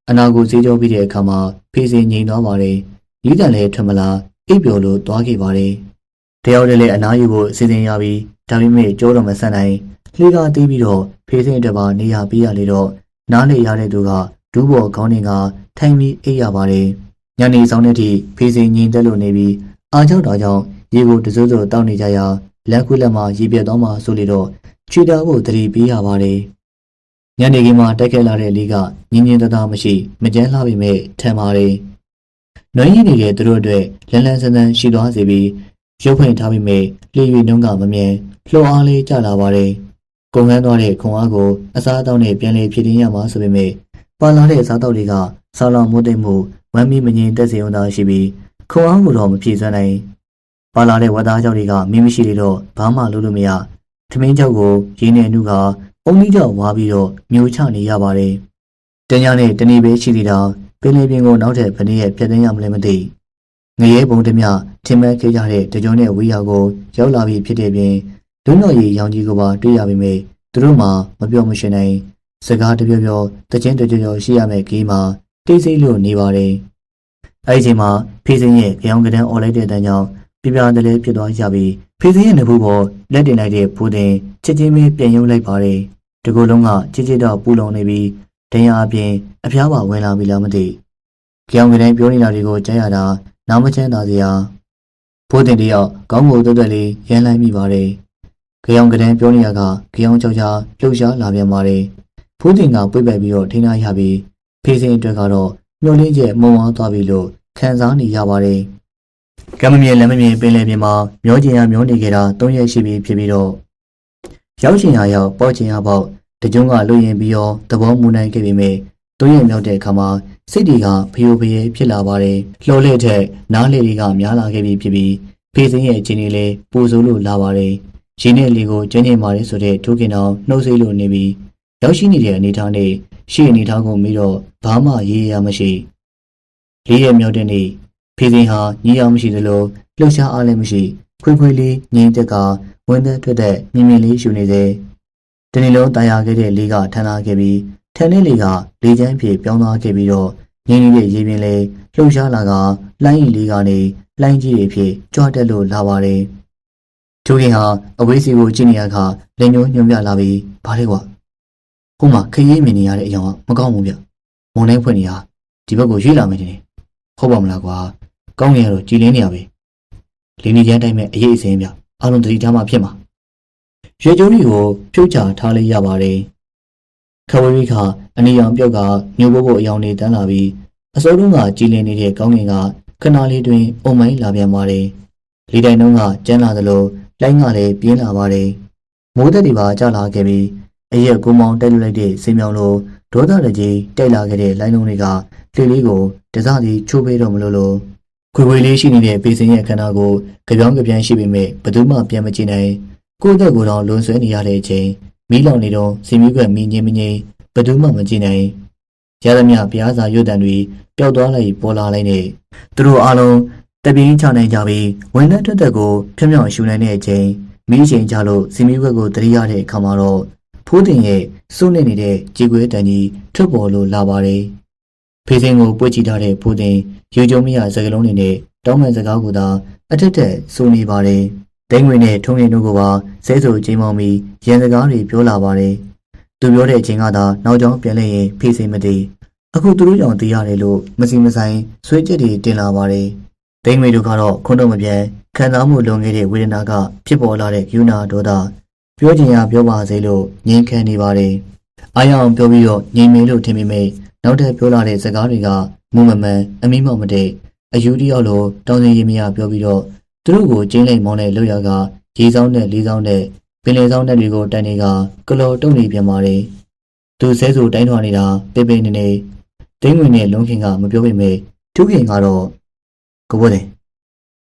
အနာကိုစေးကြောပြီးတဲ့အခါမှာဖေးစင်းငြိမ်သွားပါတယ်ညီးတန်လည်းထွက်မလာအိပ်ပျော်လို့သွားခဲ့ပါတယ်တယောက်တည်းလည်းအနားယူဖို့အစီအစဉ်ရပြီးဒါပေမဲ့ကြောတော့မဆန်နိုင်လှေကားတီးပြီးတော့ဖေးစင်းအတွက်ပါနေရပေးရလေတော့နားလေရတဲ့သူက ဒူးဘော်ခေါင်းတွေကထိုင်ပြီးအိပ်ရပါတယ်ညနေဆောင်တဲ့အထိဖေးစိန်ငြိမ်သက်လို့နေပြီးအားကြောင့်တော်ကြောင့်ရေကိုတစိုးစိုးတောက်နေကြရာလက်ခွေးလက်မှာရေပြတ်သွားမှဆိုလေတော့ချွေတာဖို့တတိပေးရပါတယ်ညနေခင်းမှာတက်ခဲ့လာတဲ့လေးကငင်းငင်းတသားမရှိမကြမ်းလှပေမဲ့ထမ်းပါတယ်။နှွေးရည်နေတဲ့သူတို့အတွက်လန်းလန်းဆန်းဆန်းရှိသွားစေပြီးရုပ်ဖွင့်ထားပြီးမဲ့လေရွေနှုံးကမမြင်လှော်အားလေးကျလာပါတယ်။ကုန်ခန်းသွားတဲ့ခွန်အားကိုအစားအသောက်နဲ့ပြန်လည်ဖြစ်တင်ရမှာဆိုပေမဲ့ပါလာတဲ့စားတောက်တွေကဆာလောင်မိုးတိမ်မှုဝမ်းမီမငြိမ်သက်စေုံသာရှိပြီးခွန်အားကိုတော့မဖြည့်စွမ်းနိုင်ပါလာတဲ့ဝတ်သားကြောက်တွေကမင်းမရှိလေတော့ဘာမှလုပ်လို့မရထမင်းကြောက်ကိုရင်းနေနှုကအုံကြီးကြောက်ဝါပြီးတော့မျိုးချနေရပါတယ်။တညနဲ့တနေ့ပဲရှိသေးတာပင်လေပင်ကိုနောက်ထပ်ဘယ်နည်းရဲ့ပြတ်သိမ်းရမလဲမသိငရဲပုံတမျှထင်မဲ့ခဲ့ကြတဲ့တကြုံနဲ့ဝီယာကိုရောက်လာပြီးဖြစ်တဲ့ပြင်လူတော်ရီရောင်ကြီးကိုပါတွေ့ရပေမဲ့သူတို့မှမပြောမရှင်နိုင်စကားတပြောပြောတချင်းတကြောရှိရမယ့်ကြီးမှာတိတ်ဆိတ်လို့နေပါတယ်။အဲဒီချိန်မှာဖေးစင်းရဲ့ကြောင်ကတန်းអော်လိုက်တဲ့အတန်းကြောင့်ပြပြတလဲဖြစ်သွားကြပြီးဖေးစင်းရဲ့နှဖူးပေါ်လက်တင်လိုက်တဲ့ဖိုးတင်ချက်ချင်းပဲပြန်ရုပ်လိုက်ပါတယ်။ဒီကိုယ်လုံးကချစ်ချစ်တော့ပူလုံနေပြီးတရားအပြင်အဖျားပါဝင်လာပြီလားမသိ။ကြောင်ကတန်းပြောနေတာတွေကိုကြားရတာနားမချမ်းသာစရာဖိုးတင်တယောက်ကောင်းကိုတွတ်တွတ်လေးရမ်းလိုက်မိပါတယ်။ကြောင်ကတန်းပြောနေရကကြောင်ချောက်ချာလှုပ်ရှားလာပြန်ပါတယ်။ဖိုးတင်ကပြိပက်ပြီးတော့ထိန်းထားရပြီးဖေးစင်းအတွက်ကတော့မျောလင်းချက်မုံဝါးသွားပြီလို့ခံစားနေရပါတယ်။ကံမမြင်လည်းမမြင်ပင်လယ်ပြင်မှာမျောကျင်ရမျောနေကြတာ3ရက်ရှိပြီဖြစ်ပြီးတော့ရောက်ချင်ရရောက်ပေါ့ချင်ရပေါ့တကြုံကလွှင့်ရင်ပြီးတော့သဘောမူနိုင်ခဲ့ပေမဲ့3ရက်မြောက်တဲ့အခါမှာစိတ်တွေကဖျို့ဖျဲဖြစ်လာပါတယ်။လှော်လက်ထက်နားလေတွေကများလာခဲ့ပြီဖြစ်ပြီးဖေးစင်းရဲ့ခြင်းလေးလည်းပူဆိုးလို့လာပါတယ်။ရှင်နဲ့လေကိုကျင်းကျင်းပါတယ်ဆိုတဲ့ထိုးကင်အောင်နှုတ်ဆိတ်လို့နေပြီးရောက်ရှိနေတဲ့အနေထားနဲ့ရှေ့အနေထားကိုပြီးတော့ဘာမှရေးရမရှိ၄ရက်မြောက်တဲ့နေ့ဖေးစင်းဟာညီအောင်မရှိသလိုလှုပ်ရှားအားလည်းမရှိခွေးခွေးလေးငိမ့်သက်ကဝင်းသက်ထွက်တဲ့မြင်မြင်လေးရှူနေစေတနေ့လုံးတာယာခဲ့တဲ့လေးကထမ်းလာခဲ့ပြီးထန်းတဲ့လေးကလေချမ်းဖြေပြောင်းသွားခဲ့ပြီးတော့ငင်းနေတဲ့ရေပြင်လေးလှုပ်ရှားလာကလိုင်းရီလေးကနေလိုင်းကြီးတွေဖြစ်ကြွတက်လို့လာပါတယ်ထိုးခင်ဟာအဝေးစီကိုကြည့်နေရခါလက်ညှိုးညွှန်ပြလာပြီးဘာလဲကွာဟိုမှာခရီးမြင်နေရတဲ့အယောင်ကမကောင်းဘူးဗျမုံတိုင်းဖွင့်နေရဒီဘက်ကိုရွေ့လာမယ်တင်ဟုတ်ပါမလားကွာကောင်းငယ်ကတော့ကြည်လင်းနေရပဲလင်းနေကြတိုင်းမဲ့အရေးအစင်းဗျအားလုံးတတိထားမှဖြစ်မှာရွှေကျုံးတွေကိုဖြုတ်ချထားလိုက်ရပါတယ်ခဝေးရီကအနီရောင်ပြုတ်ကမျိုးဘိုးအယောင်နေတန်းလာပြီးအစိုးလုံးကကြည်လင်းနေတဲ့ကောင်းငယ်ကခဏလေးတွင်အုံမိုင်းလာပြန်ပါတယ်လေတိုင်တုံးကကျန်းလာသလိုလိုင်းကလည်းပြင်းလာပါတယ်မိုးသက်တွေပါကျလာခဲ့ပြီးအရက်ကိုမောင်တိုက်လွတ်လိုက်တဲ့စေမြောင်လိုဒေါသတကြီးတိုက်လာခဲ့တဲ့လိုင်းလုံးတွေကလေလေးကိုတစစီချိုးပေးတော့မလို့ခွေခွေလေးရှိနေတဲ့ပေစင်ရဲ့ခန္ဓာကိုကြပြောင်းကြပြန်ရှိပေမဲ့ဘယ်သူမှပြန်မကြည့်နိုင်ကိုယ့်အသက်ကိုယ်တော်လွန်ဆွဲနေရတဲ့အချိန်မီးလောင်နေတော့စီမီးကွက်မင်းချင်းမင်းချင်းဘယ်သူမှမကြည့်နိုင်ရသမျှပြားစာရွတ်တန်တွေပျောက်သွားလိုက်ပေါ်လာလိုက်နေသူတို့အားလုံးတပြင်းချနိုင်ကြပြီးဝင်တဲ့ထွက်သက်ကိုဖြောင်းဖြောင်းရှူနိုင်တဲ့အချိန်မီးချိန်ကြလို့စီမီးကွက်ကိုတရိရတဲ့အခါမှာတော့ဖိုးတင်ရဲ့စိုးနေနေတဲ့ကြေကွဲတန်ကြီးထွက်ပေါ်လို့လာပါတယ်ဖေးစင်းကိုပွေ့ချီထားတဲ့ဖိုးတင်ရေကြုံမရစကလုံးတွေနဲ့တောင်းပန်စကားကိုသာအထက်ထက်စိုးနေပါတယ်ဒိန်းငွေနဲ့ထုံးရည်တို့ကပါဆဲဆူချိန်မောင်းပြီးရန်စကားတွေပြောလာပါတယ်သူပြောတဲ့အချိန်ကသာနောက်ကျောင်းပြန်လဲရင်ဖေးစင်းမသိအခုသူတို့ကြောင့်သိရတယ်လို့မစီမဆိုင်ဆွေးချက်တွေတင်လာပါတယ်ဒိန်းငွေတို့ကတော့ခွန်းတော့မပြန်ခံစားမှုလွန်ခဲ့တဲ့ဝေဒနာကဖြစ်ပေါ်လာတဲ့ယူနာဒေါသပြောချင်ရပြောပါစေလို့ငြင်းခံနေပါတယ်အားရအောင်ပြောပြီးတော့ငြိမ်မေလို့ထင်ပေမဲ့နောက်ထပ်ပြောလာတဲ့စကားတွေကမူမမှန်အမိမောက်မတဲ့အယူတယောက်လိုတောင်းစင်ရမရပြောပြီးတော့သူတို့ကိုကျင်းလိုက်မောင်းတဲ့လောက်ရကရေဆောင်နဲ့လေးဆောင်နဲ့ပင်လယ်ဆောင်တဲ့တွေကိုတန်နေကကလော်တုံနေပြန်ပါတယ်သူဆဲဆူတိုင်းထွာနေတာပေပေနေနေဒိန်းဝင်နဲ့လုံးခင်ကမပြောပေမဲ့သူခင်ကတော့ကိုဘိုးတဲ့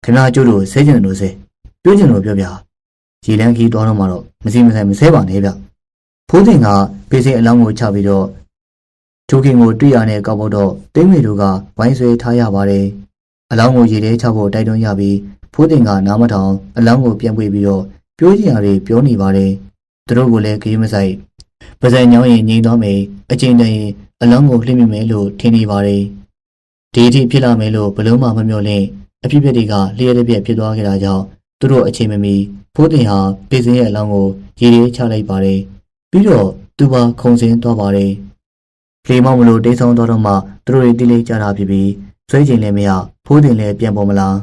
ခင်ဗျားကျိုးတို့ဆဲကျင်တယ်လို့ဆဲပြောကျင်လို့ပြောပြရေလန်းကြီးတောင်းတော့မှတော့မစီမဆိုင်မဆဲပါနဲ့ဗျဖိုးတင်ကဖေးစင်းအလောင်းကိုချပြီးတော့သူခင်ကိုတွေ့ရတဲ့ကောက်ဖို့တော့ဒိန်းဝင်တို့ကဝိုင်းဆွဲထားရပါတယ်အလောင်းကိုရေထဲချဖို့တိုက်တွန်းရပြီးဖိုးတင်ကနားမထောင်အလောင်းကိုပြန်ပွေပြီးတော့ပြောချင်ရတွေပြောနေပါတယ်သူတို့ကလည်းခရီးမဆိုင်ပါဇက်ညောင်းရင်ငြိမ်သွားမယ်အချင်းတည်းရင်အလောင်းကိုလှိမ့်မိမယ်လို့ထင်နေပါတယ်ဒီအထိဖြစ်လာမယ်လို့ဘလုံးမှမမျှော်လင့်အဖြစ်အပျက်တွေကလျှက်တစ်ပြက်ဖြစ်သွားခဲ့တာကြောင့်သူတို့အချိန်မမီဖိုးတင်ဟာဖေးစင်းရဲ့အလောင်းကိုရေထဲချလိုက်ပါတယ်ပြီးတော့သူပါခုံစင်းသွားပါတယ် လေမောက်မလို့တိတ်ဆုံးတော့မှသူတို့တွေတိလိကြတာဖြစ်ပြီးဆွဲချိန်လည်းမရဖိုးတင်လည်းပြန်ပေါ်မလား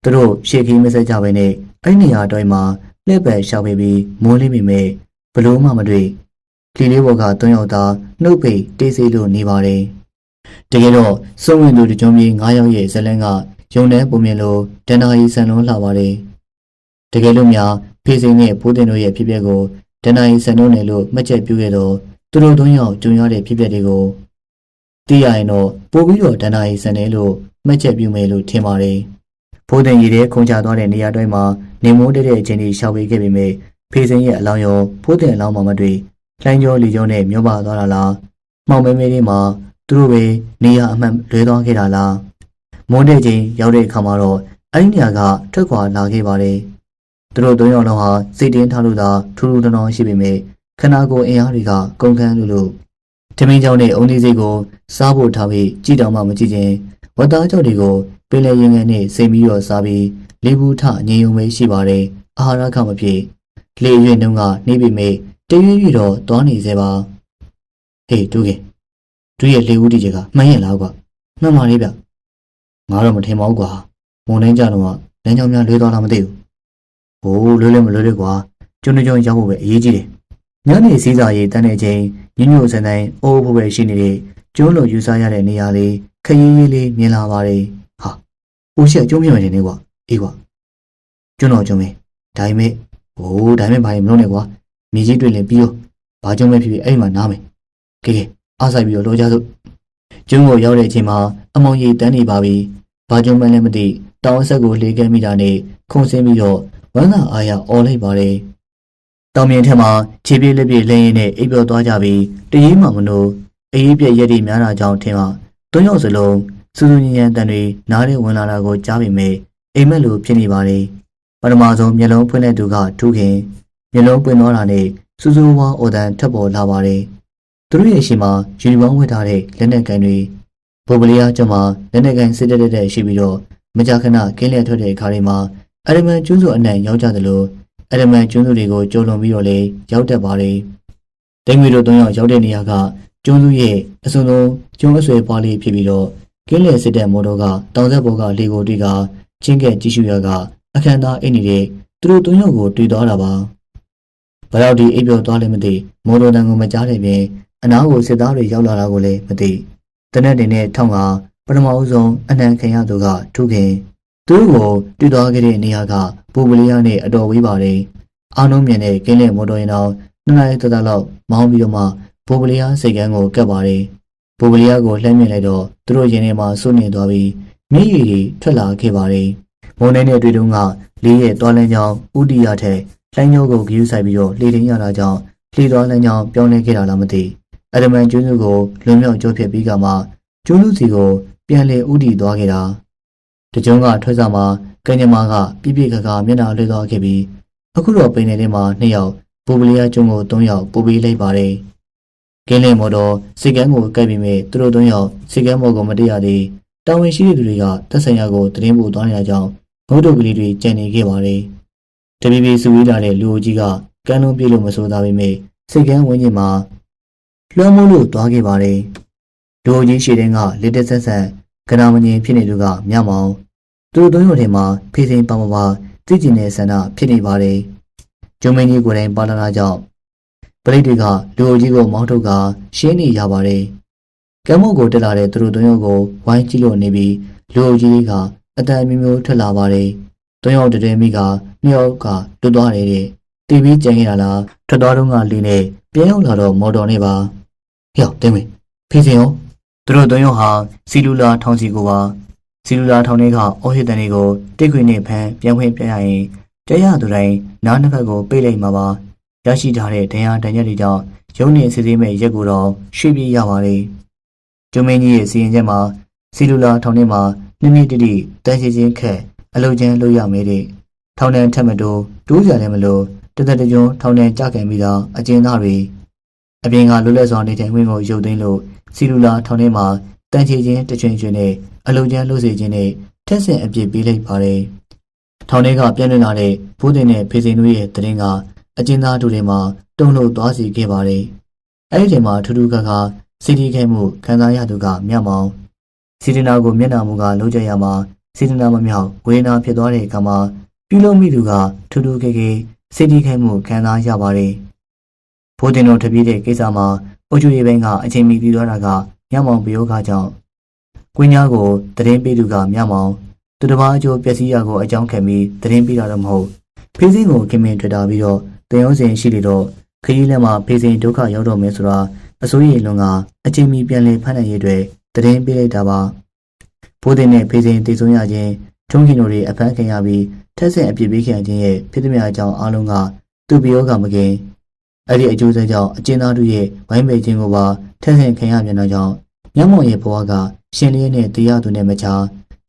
သူတို့ရှေ့ခီးမဆက်ကြဘဲနဲ့အဲ့နေရာတိုင်းမှာလှည့်ပယ်ရှောက်ပြီးမိုးလေးမိမဲ့ဘလို့မှမတွေ့လေလေးဘော်က3ယောက်သားနှုတ်ပိတ်တေးစေးလို့နေပါတယ်တကယ်တော့စုံဝင်သူတကြုံကြီး9ယောက်ရဲ့ဇလန်းကယုံတဲ့ပုံမြင်လို့ဒဏ္ဍာရီဆန်လုံးလှပါတယ်တကယ်လို့များဖေးစိန်နဲ့ဖိုးတင်တို့ရဲ့ဖြစ်ပျက်ကိုဒဏ္ဍာရီဆန်လုံးနယ်လို့မှတ်ချက်ပြုခဲ့တော့သူတို့3ယောက်ကြုံရတဲ့ဖြစ်ပျက်တွေကိုသိရရင်တော့ပို့ပြီးတော့ဒဏ္ဍာရီဆန်တယ်လို့မှတ်ချက်ပြုမယ်လို့ထင်ပါတယ်ဖိုးတင်ရည်တဲ့ခုံချသွားတဲ့နေရာတိုင်းမှာနေမိုးတဲ့အချိန်ကြီးရှောက်ပေးခဲ့ပေမဲ့ဖေးစိန်ရဲ့အလောင်းရောဖိုးတင်အလောင်းမှမတွေ့လိုင်းကျော်လီကျော်နဲ့မျောပါသွားတာလားမှောင်မဲမဲလေးမှာသူတို့ပဲနေရာအမှန်လွဲသွားခဲ့တာလားမွန်းတဲ့ချိန်ရောက်တဲ့အခါမှာတော့အဲ့ဒီနေရာကထွက်ခွာလာခဲ့ပါတယ်သူတို့3ယောက်လုံးဟာစိတ်တင်းထားလို့သာထူးထူးထောင်ထောင်ရှိပေမဲ့ခနာကိုအင်အားတွေကကုန်ခန်းလို့ထမင်းကြောင်နဲ့အုံးလေးစိတ်ကိုစားဖို့ထားပြီးကြည်တောင်မှမကြည့်ခြင်းဝတ်သားကြောက်တွေကိုပင်လယ်ရင်ငယ်နဲ့စိတ်ပြီးတော့စားပြီးလေးဘူးထငြိမ်ုံပဲရှိပါတယ်အာဟာရကမဖြစ်လေရွေ့နှုံးကနှိပ်ပြီးမိတရွေ့ရွေ့တော့သွားနေစေပါဟေးတူးခင်သူရဲ့လေဦးတီချက်ကမှန်ရင်လားကွာမှန်ပါလေဗျငါတော့မထင်ပါဘူးကွာမုံနှင်းကြတော့လမ်းကြောင်းများလွဲသွားလားမသိဘူးဟိုးလွဲလဲမလွဲလဲကွာကျွန်းကျွန်းရောက်ဖို့ပဲအရေးကြီးတယ်ညနေစည်းစာရေးတန်းတဲ့အချိန်ညညိုစံတိုင်းအိုးဖို့ပဲရှိနေတဲ့ကျွန်းလိုယူဆရတဲ့နေရာလေးခရီးလေးမြင်လာပါတယ်ဟာဦးရှက်ကျွန်းမြင်နေတယ်ကွာအေးကွာကျွန်းတော်ကျွန်းမင်းဒါပေမဲ့ဟိုးဒါပေမဲ့ဘာမှမလုပ်နဲ့ကွာမြေကြီးတွေ့ရင်ပြီးတော့ဘာကျွန်းပဲဖြစ်ဖြစ်အဲ့မှာနားမယ်ကဲအားဆိုင်ပြီးတော့လောကြစို့ကျွန်းကိုရောက်တဲ့အချိန်မှာအမောင်ကြီးတန်းနေပါပြီဘာကျွန်းမှလည်းမသိတောင်အဆက်ကိုလှေကဲမိတာနဲ့ခုန်ဆင်းပြီးတော့ဝမ်းသာအားရအော်လိုက်ပါတယ်တောင်မြင်ထက်မှာခြေပြေးလက်ပြေးလဲရင်းနဲ့အိပ်ပျော်သွားကြပြီးတရေမှမလို့အေးပြက်ရက်တွေများတာကြောင့်ထင်မှာ3ယောက်စလုံးစူးစူးညံ့ညံ့တန်တွေနားထဲဝင်လာတာကိုကြားပေမဲ့အိမ်မက်လိုဖြစ်နေပါတယ်ပထမဆုံးမျက်လုံးဖွင့်တဲ့သူကထူးခင်မျက်လုံးပွင့်သွားတာနဲ့စူးစူးဝါးအော်တန်ထပ်ပေါ်လာပါတယ်သူတို့ရဲ့ရှေ့မှာယူနီဖောင်းဝတ်ထားတဲ့လက်နက်ကန်တွေဘိုးပလီယာကျမလက်နက်ကန်စစ်တဲ့ရှိပြီးတော့မကြာခဏကင်းလျက်ထွက်တဲ့အခါတွေမှာအရမန်ကျွန်းစုအနှံ့ရောက်ကြသလိုအရမန်ကျွန်းစုတွေကိုကျုံလွန်ပြီးတော့လေရောက်တတ်ပါတယ်။တိမ်ငွေတို့3ယောက်ရောက်တဲ့နေရာကကျွန်းစုရဲ့အစုံလုံးကျွန်းအဆွဲပွားလေးဖြစ်ပြီးတော့ကင်းလျက်စစ်တဲ့မော်တော်ကတောင်ဆက်ဘောကလေကိုတွေ့ကချင်းကဲကြည့်ရှုရကအခမ်းသားအိတ်နေတဲ့သူတို့3ယောက်ကိုတွေ့သွားတာပါ။ဘာလို့ဒီအိပ်ပျော်သွားလဲမသိမော်တော်တန်ကိုမကြားတဲ့ပြင်အနားကိုစစ်သားတွေရောက်လာတာကိုလည်းမသိတနက်တင်နဲ့ထောင်းကပထမအဆုံးအနှံခံရသူကထူးခင်သူ့ကိုတွေ့သွားခဲ့တဲ့နေရာကပူပလီယာနဲ့အတော်ဝေးပါတယ်အားလုံးမြင်တဲ့ကင်းလက်မော်တော်ရင်အောင်2နာရီတသက်လောက်မောင်းပြီးတော့မှပူပလီယာစိတ်ကန်းကိုကပ်ပါတယ်ပူပလီယာကိုလှမ်းမြင်လိုက်တော့သူတို့ရင်ထဲမှာစိုးနေသွားပြီးမျက်ရည်တွေထွက်လာခဲ့ပါတယ်မုန်တိုင်းနဲ့တွေ့တုန်းကလေးရဲ့တွားလန်းကြောင်ဥတီရထက်လှိုင်းညိုးကိုဂယူးဆိုင်ပြီးတော့လေထင်းရတာကြောင့်လှေသွားလန်းကြောင်ပြောင်းလဲခဲ့တာလားမသိအရမန်ကျွန်းစုကိုလွန်မြောက်ကြောဖြစ်ပြီးကမှကျွန်းစုစီကိုပြန်လည်ဥတီသွားခဲ့တာတကြုံကထွက်စားမှာကညမာကပြပြခါခါမျက်နှာလွှဲသွားခဲ့ပြီးအခုတော့ပိန်နယ်ထဲမှာ2ယောက်ပူပလီယာကျွန်းကို3ယောက်ပူပေးလိုက်ပါတယ်ကင်းလင်းမော်တော်စိတ်ကန်းကိုကပ်ပြီးမြဲသူတို့3ယောက်စိတ်ကန်းမော်ကိုမတရသေးတာဝန်ရှိတဲ့သူတွေကတက်ဆိုင်ရာကိုသတင်းပို့သွားနေတာကြောင့်ဘုဒ္ဓကလေးတွေကြံနေခဲ့ပါတယ်တပီပီစူဝေးလာတဲ့လူအုပ်ကြီးကကန်းလုံးပြေးလို့မဆိုးသားပေမဲ့စိတ်ကန်းဝင်းကျင်မှာလွှမ်းမိုးလို့သွားခဲ့ပါတယ်လူအုပ်ကြီးရှေ့တန်းကလက်တက်ဆက်ဆန်ကနာမငင်ဖြစ်နေသူကမြမောင်သူတို့3ယောက်ထဲမှာဖေးစိန်ပါမပါသိကျင်တဲ့ဆန္ဒဖြစ်နေပါတယ်ကျုံမင်းကြီးကိုယ်တိုင်ပါလာတာကြောင့်ပရိတ်တွေကလူအုပ်ကြီးကိုမောင်းထုတ်ကရှင်းနေရပါတယ်ကမ်းမို့ကိုတက်လာတဲ့သူတို့3ယောက်ကိုဝိုင်းကြည့်လို့နေပြီးလူအုပ်ကြီးကအတန်မျိုးမျိုးထွက်လာပါတယ်3ယောက်တည်းမိက2ယောက်ကလွတ်သွားတယ်တဲ့တီဗီကြံခဲ့တာလားထွက်သွားတော့ကလေးနဲ့ပြန်ရောက်လာတော့မော်တော်နဲ့ပါဟေ့တင်းမေဖေးစိန်ရောသူတို့3ယောက်ဟာစီလူလာထောင်စီကိုပါစီလူလာထောင်ထဲကအော်ဟစ်တန်တွေကိုတိတ်ခွေနဲ့ဖမ်းပြန်ခွင့်ပြရရင်တရားသူတိုင်းနားနှစ်ဖက်ကိုပိတ်လိုက်မှာပါရရှိထားတဲ့ဒဏ်ရာတန်ရက်တွေကြောင့်ရုံးနေစစ်ဆေးမဲ့ရက်ကိုတော့ရွှေ့ပြေးရပါတယ်ကျုံမင်းကြီးရဲ့စီရင်ချက်မှာစီလူလာထောင်ထဲမှာနှမိတိတိတန်းစီချင်းခက်အလုချမ်းလို့ရမယ်တဲ့ထောင်ထဲထက်မတိုးတိုးကြတယ်မလို့တသက်တကြုံထောင်ထဲကြခံပြီးတော့အကျဉ်းသားတွေအပြင်ကလွတ်လပ်စွာနေထိုင်ခွင့်ကိုရုပ်သိမ်းလို့စီလူလာထောင်ထဲမှာတန်းချချင်းတချွင်ချွင်နဲ့အလုချမ်းလို့စေခြင်းနဲ့ထက်ဆင့်အပြစ်ပေးလိုက်ပါတယ်ထောင်ထဲကပြန်လွင်လာတဲ့ဘိုးတင်နဲ့ဖေစိန်တို့ရဲ့တရင်ကအကျဉ်းသားတို့တွေမှာတုံ့လို့သွားစီခဲ့ပါတယ်အဲ့ဒီချိန်မှာထူးထူးခါခါ စီတီခဲမှုခံစားရသူကမြတ်မောင်စီဒနာကိုမျက်နှာမူကလုံးကျရမှာစီဒနာမမြောက်ဝေဒနာဖြစ်သွားတဲ့အခါမှာပြုလုပ်မိသူကထူးထူးခဲခဲစီတီခဲမှုခံစားရပါတယ်ဘိုးတင်တို့တပည့်တဲ့ကိစ္စမှာအုတ်ချူရေးပိုင်းကအချိန်မီပြီးသွားတာကမြတ်မောင်ပယောဂကြောင့်ကွင်းညာကိုတရင်ပေးသူကမြတ်မောင်သူတစ်ပါးအကျိုးပျက်စီးရကိုအကြောင်းခံပြီးတရင်ပေးတာတော့မဟုတ်ဖေးစင်းကိုခင်မင်တွေ့တာပြီးတော့တန်ရုံးစင်ရှိလေတော့ခရီးလမ်းမှာဖေးစင်းဒုက္ခရောက်တော့မယ်ဆိုတာအစိုးရလွန်ကအချိန်မီပြန်လည်ဖမ်းနိုင်ရတဲ့တရင်ပေးလိုက်တာပါဘိုးတင်နဲ့ဖေးစင်းတည်ဆုံးရခြင်းထုံးခင်တို့တွေအဖမ်းခံရပြီးထက်ဆင့်အပြစ်ပေးခံခြင်းရဲ့ဖြစ်သည်များအကြောင်းအားလုံးကသူ့ပယောဂမကင်အဲ့ဒီအကျိုးဆက်ကြောင့်အကျဉ်းသားတို့ရဲ့ဝိုင်းပေခြင်းကိုပါထက်ဆင့်ခံရပြန်တော့ကြောင့်မြတ်မောင်ရဲ့ဘဝကရှင်လေးနဲ့တရားသူနဲ့မချာ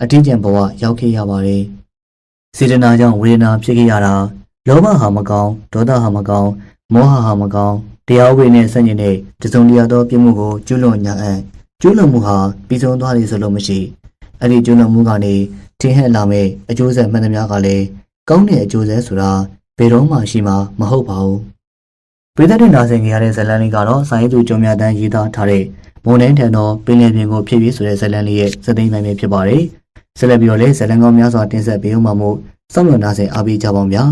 အထီးကျန်ဘဝရောက်ခဲ့ရပါတယ်စေတနာကြောင့်ဝေဒနာဖြစ်ခဲ့ရတာလောဘဟာမကောင်းဒေါသဟာမကောင်းမောဟဟာမကောင်းတရားဥပဒေနဲ့ဆန့်ကျင်တဲ့တစုံတရာသောပြစ်မှုကိုကျူးလွန်ညာအပ်ကျူးလွန်မှုဟာပြီးဆုံးသွားတယ်ဆိုလို့မရှိအဲ့ဒီကျူးလွန်မှုကနေထင်ဟပ်လာမဲ့အကျိုးဆက်မှန်သမျှကလည်းကောင်းတဲ့အကျိုးဆက်ဆိုတာဘယ်တော့မှရှိမှာမဟုတ်ပါဘူးပြည်သက်တဲ့နာဆင်ကြရတဲ့ဇလန်လေးကတော့စာရေးသူကျော်မြတ်တန်းရေးသားထားတဲ့မုန်တိုင်းထံသောပင်လယ်ပြင်ကိုဖြစ်ပြီးဆိုတဲ့ဇလန်လေးရဲ့စသိမ်းပိုင်းပဲဖြစ်ပါတယ်ဆက်လက်ပြီးတော့လည်းဇလန်ကောင်းများစွာတင်ဆက်ပေးဦးမှာမို့စောင့်မျှော်နာဆင်အားပေးကြပါဦးဗျာ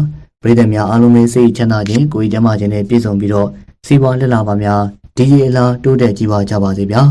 ပြည်သက်များအားလုံးပဲစိတ်ချမ်းသာခြင်းကိုယ်ကျန်းမာခြင်းနဲ့ပြည့်စုံပြီးတော့စီးပွားလက်လာပါများဒီရေအလားတိုးတက်ကြည်ပါကြပါစေဗျာ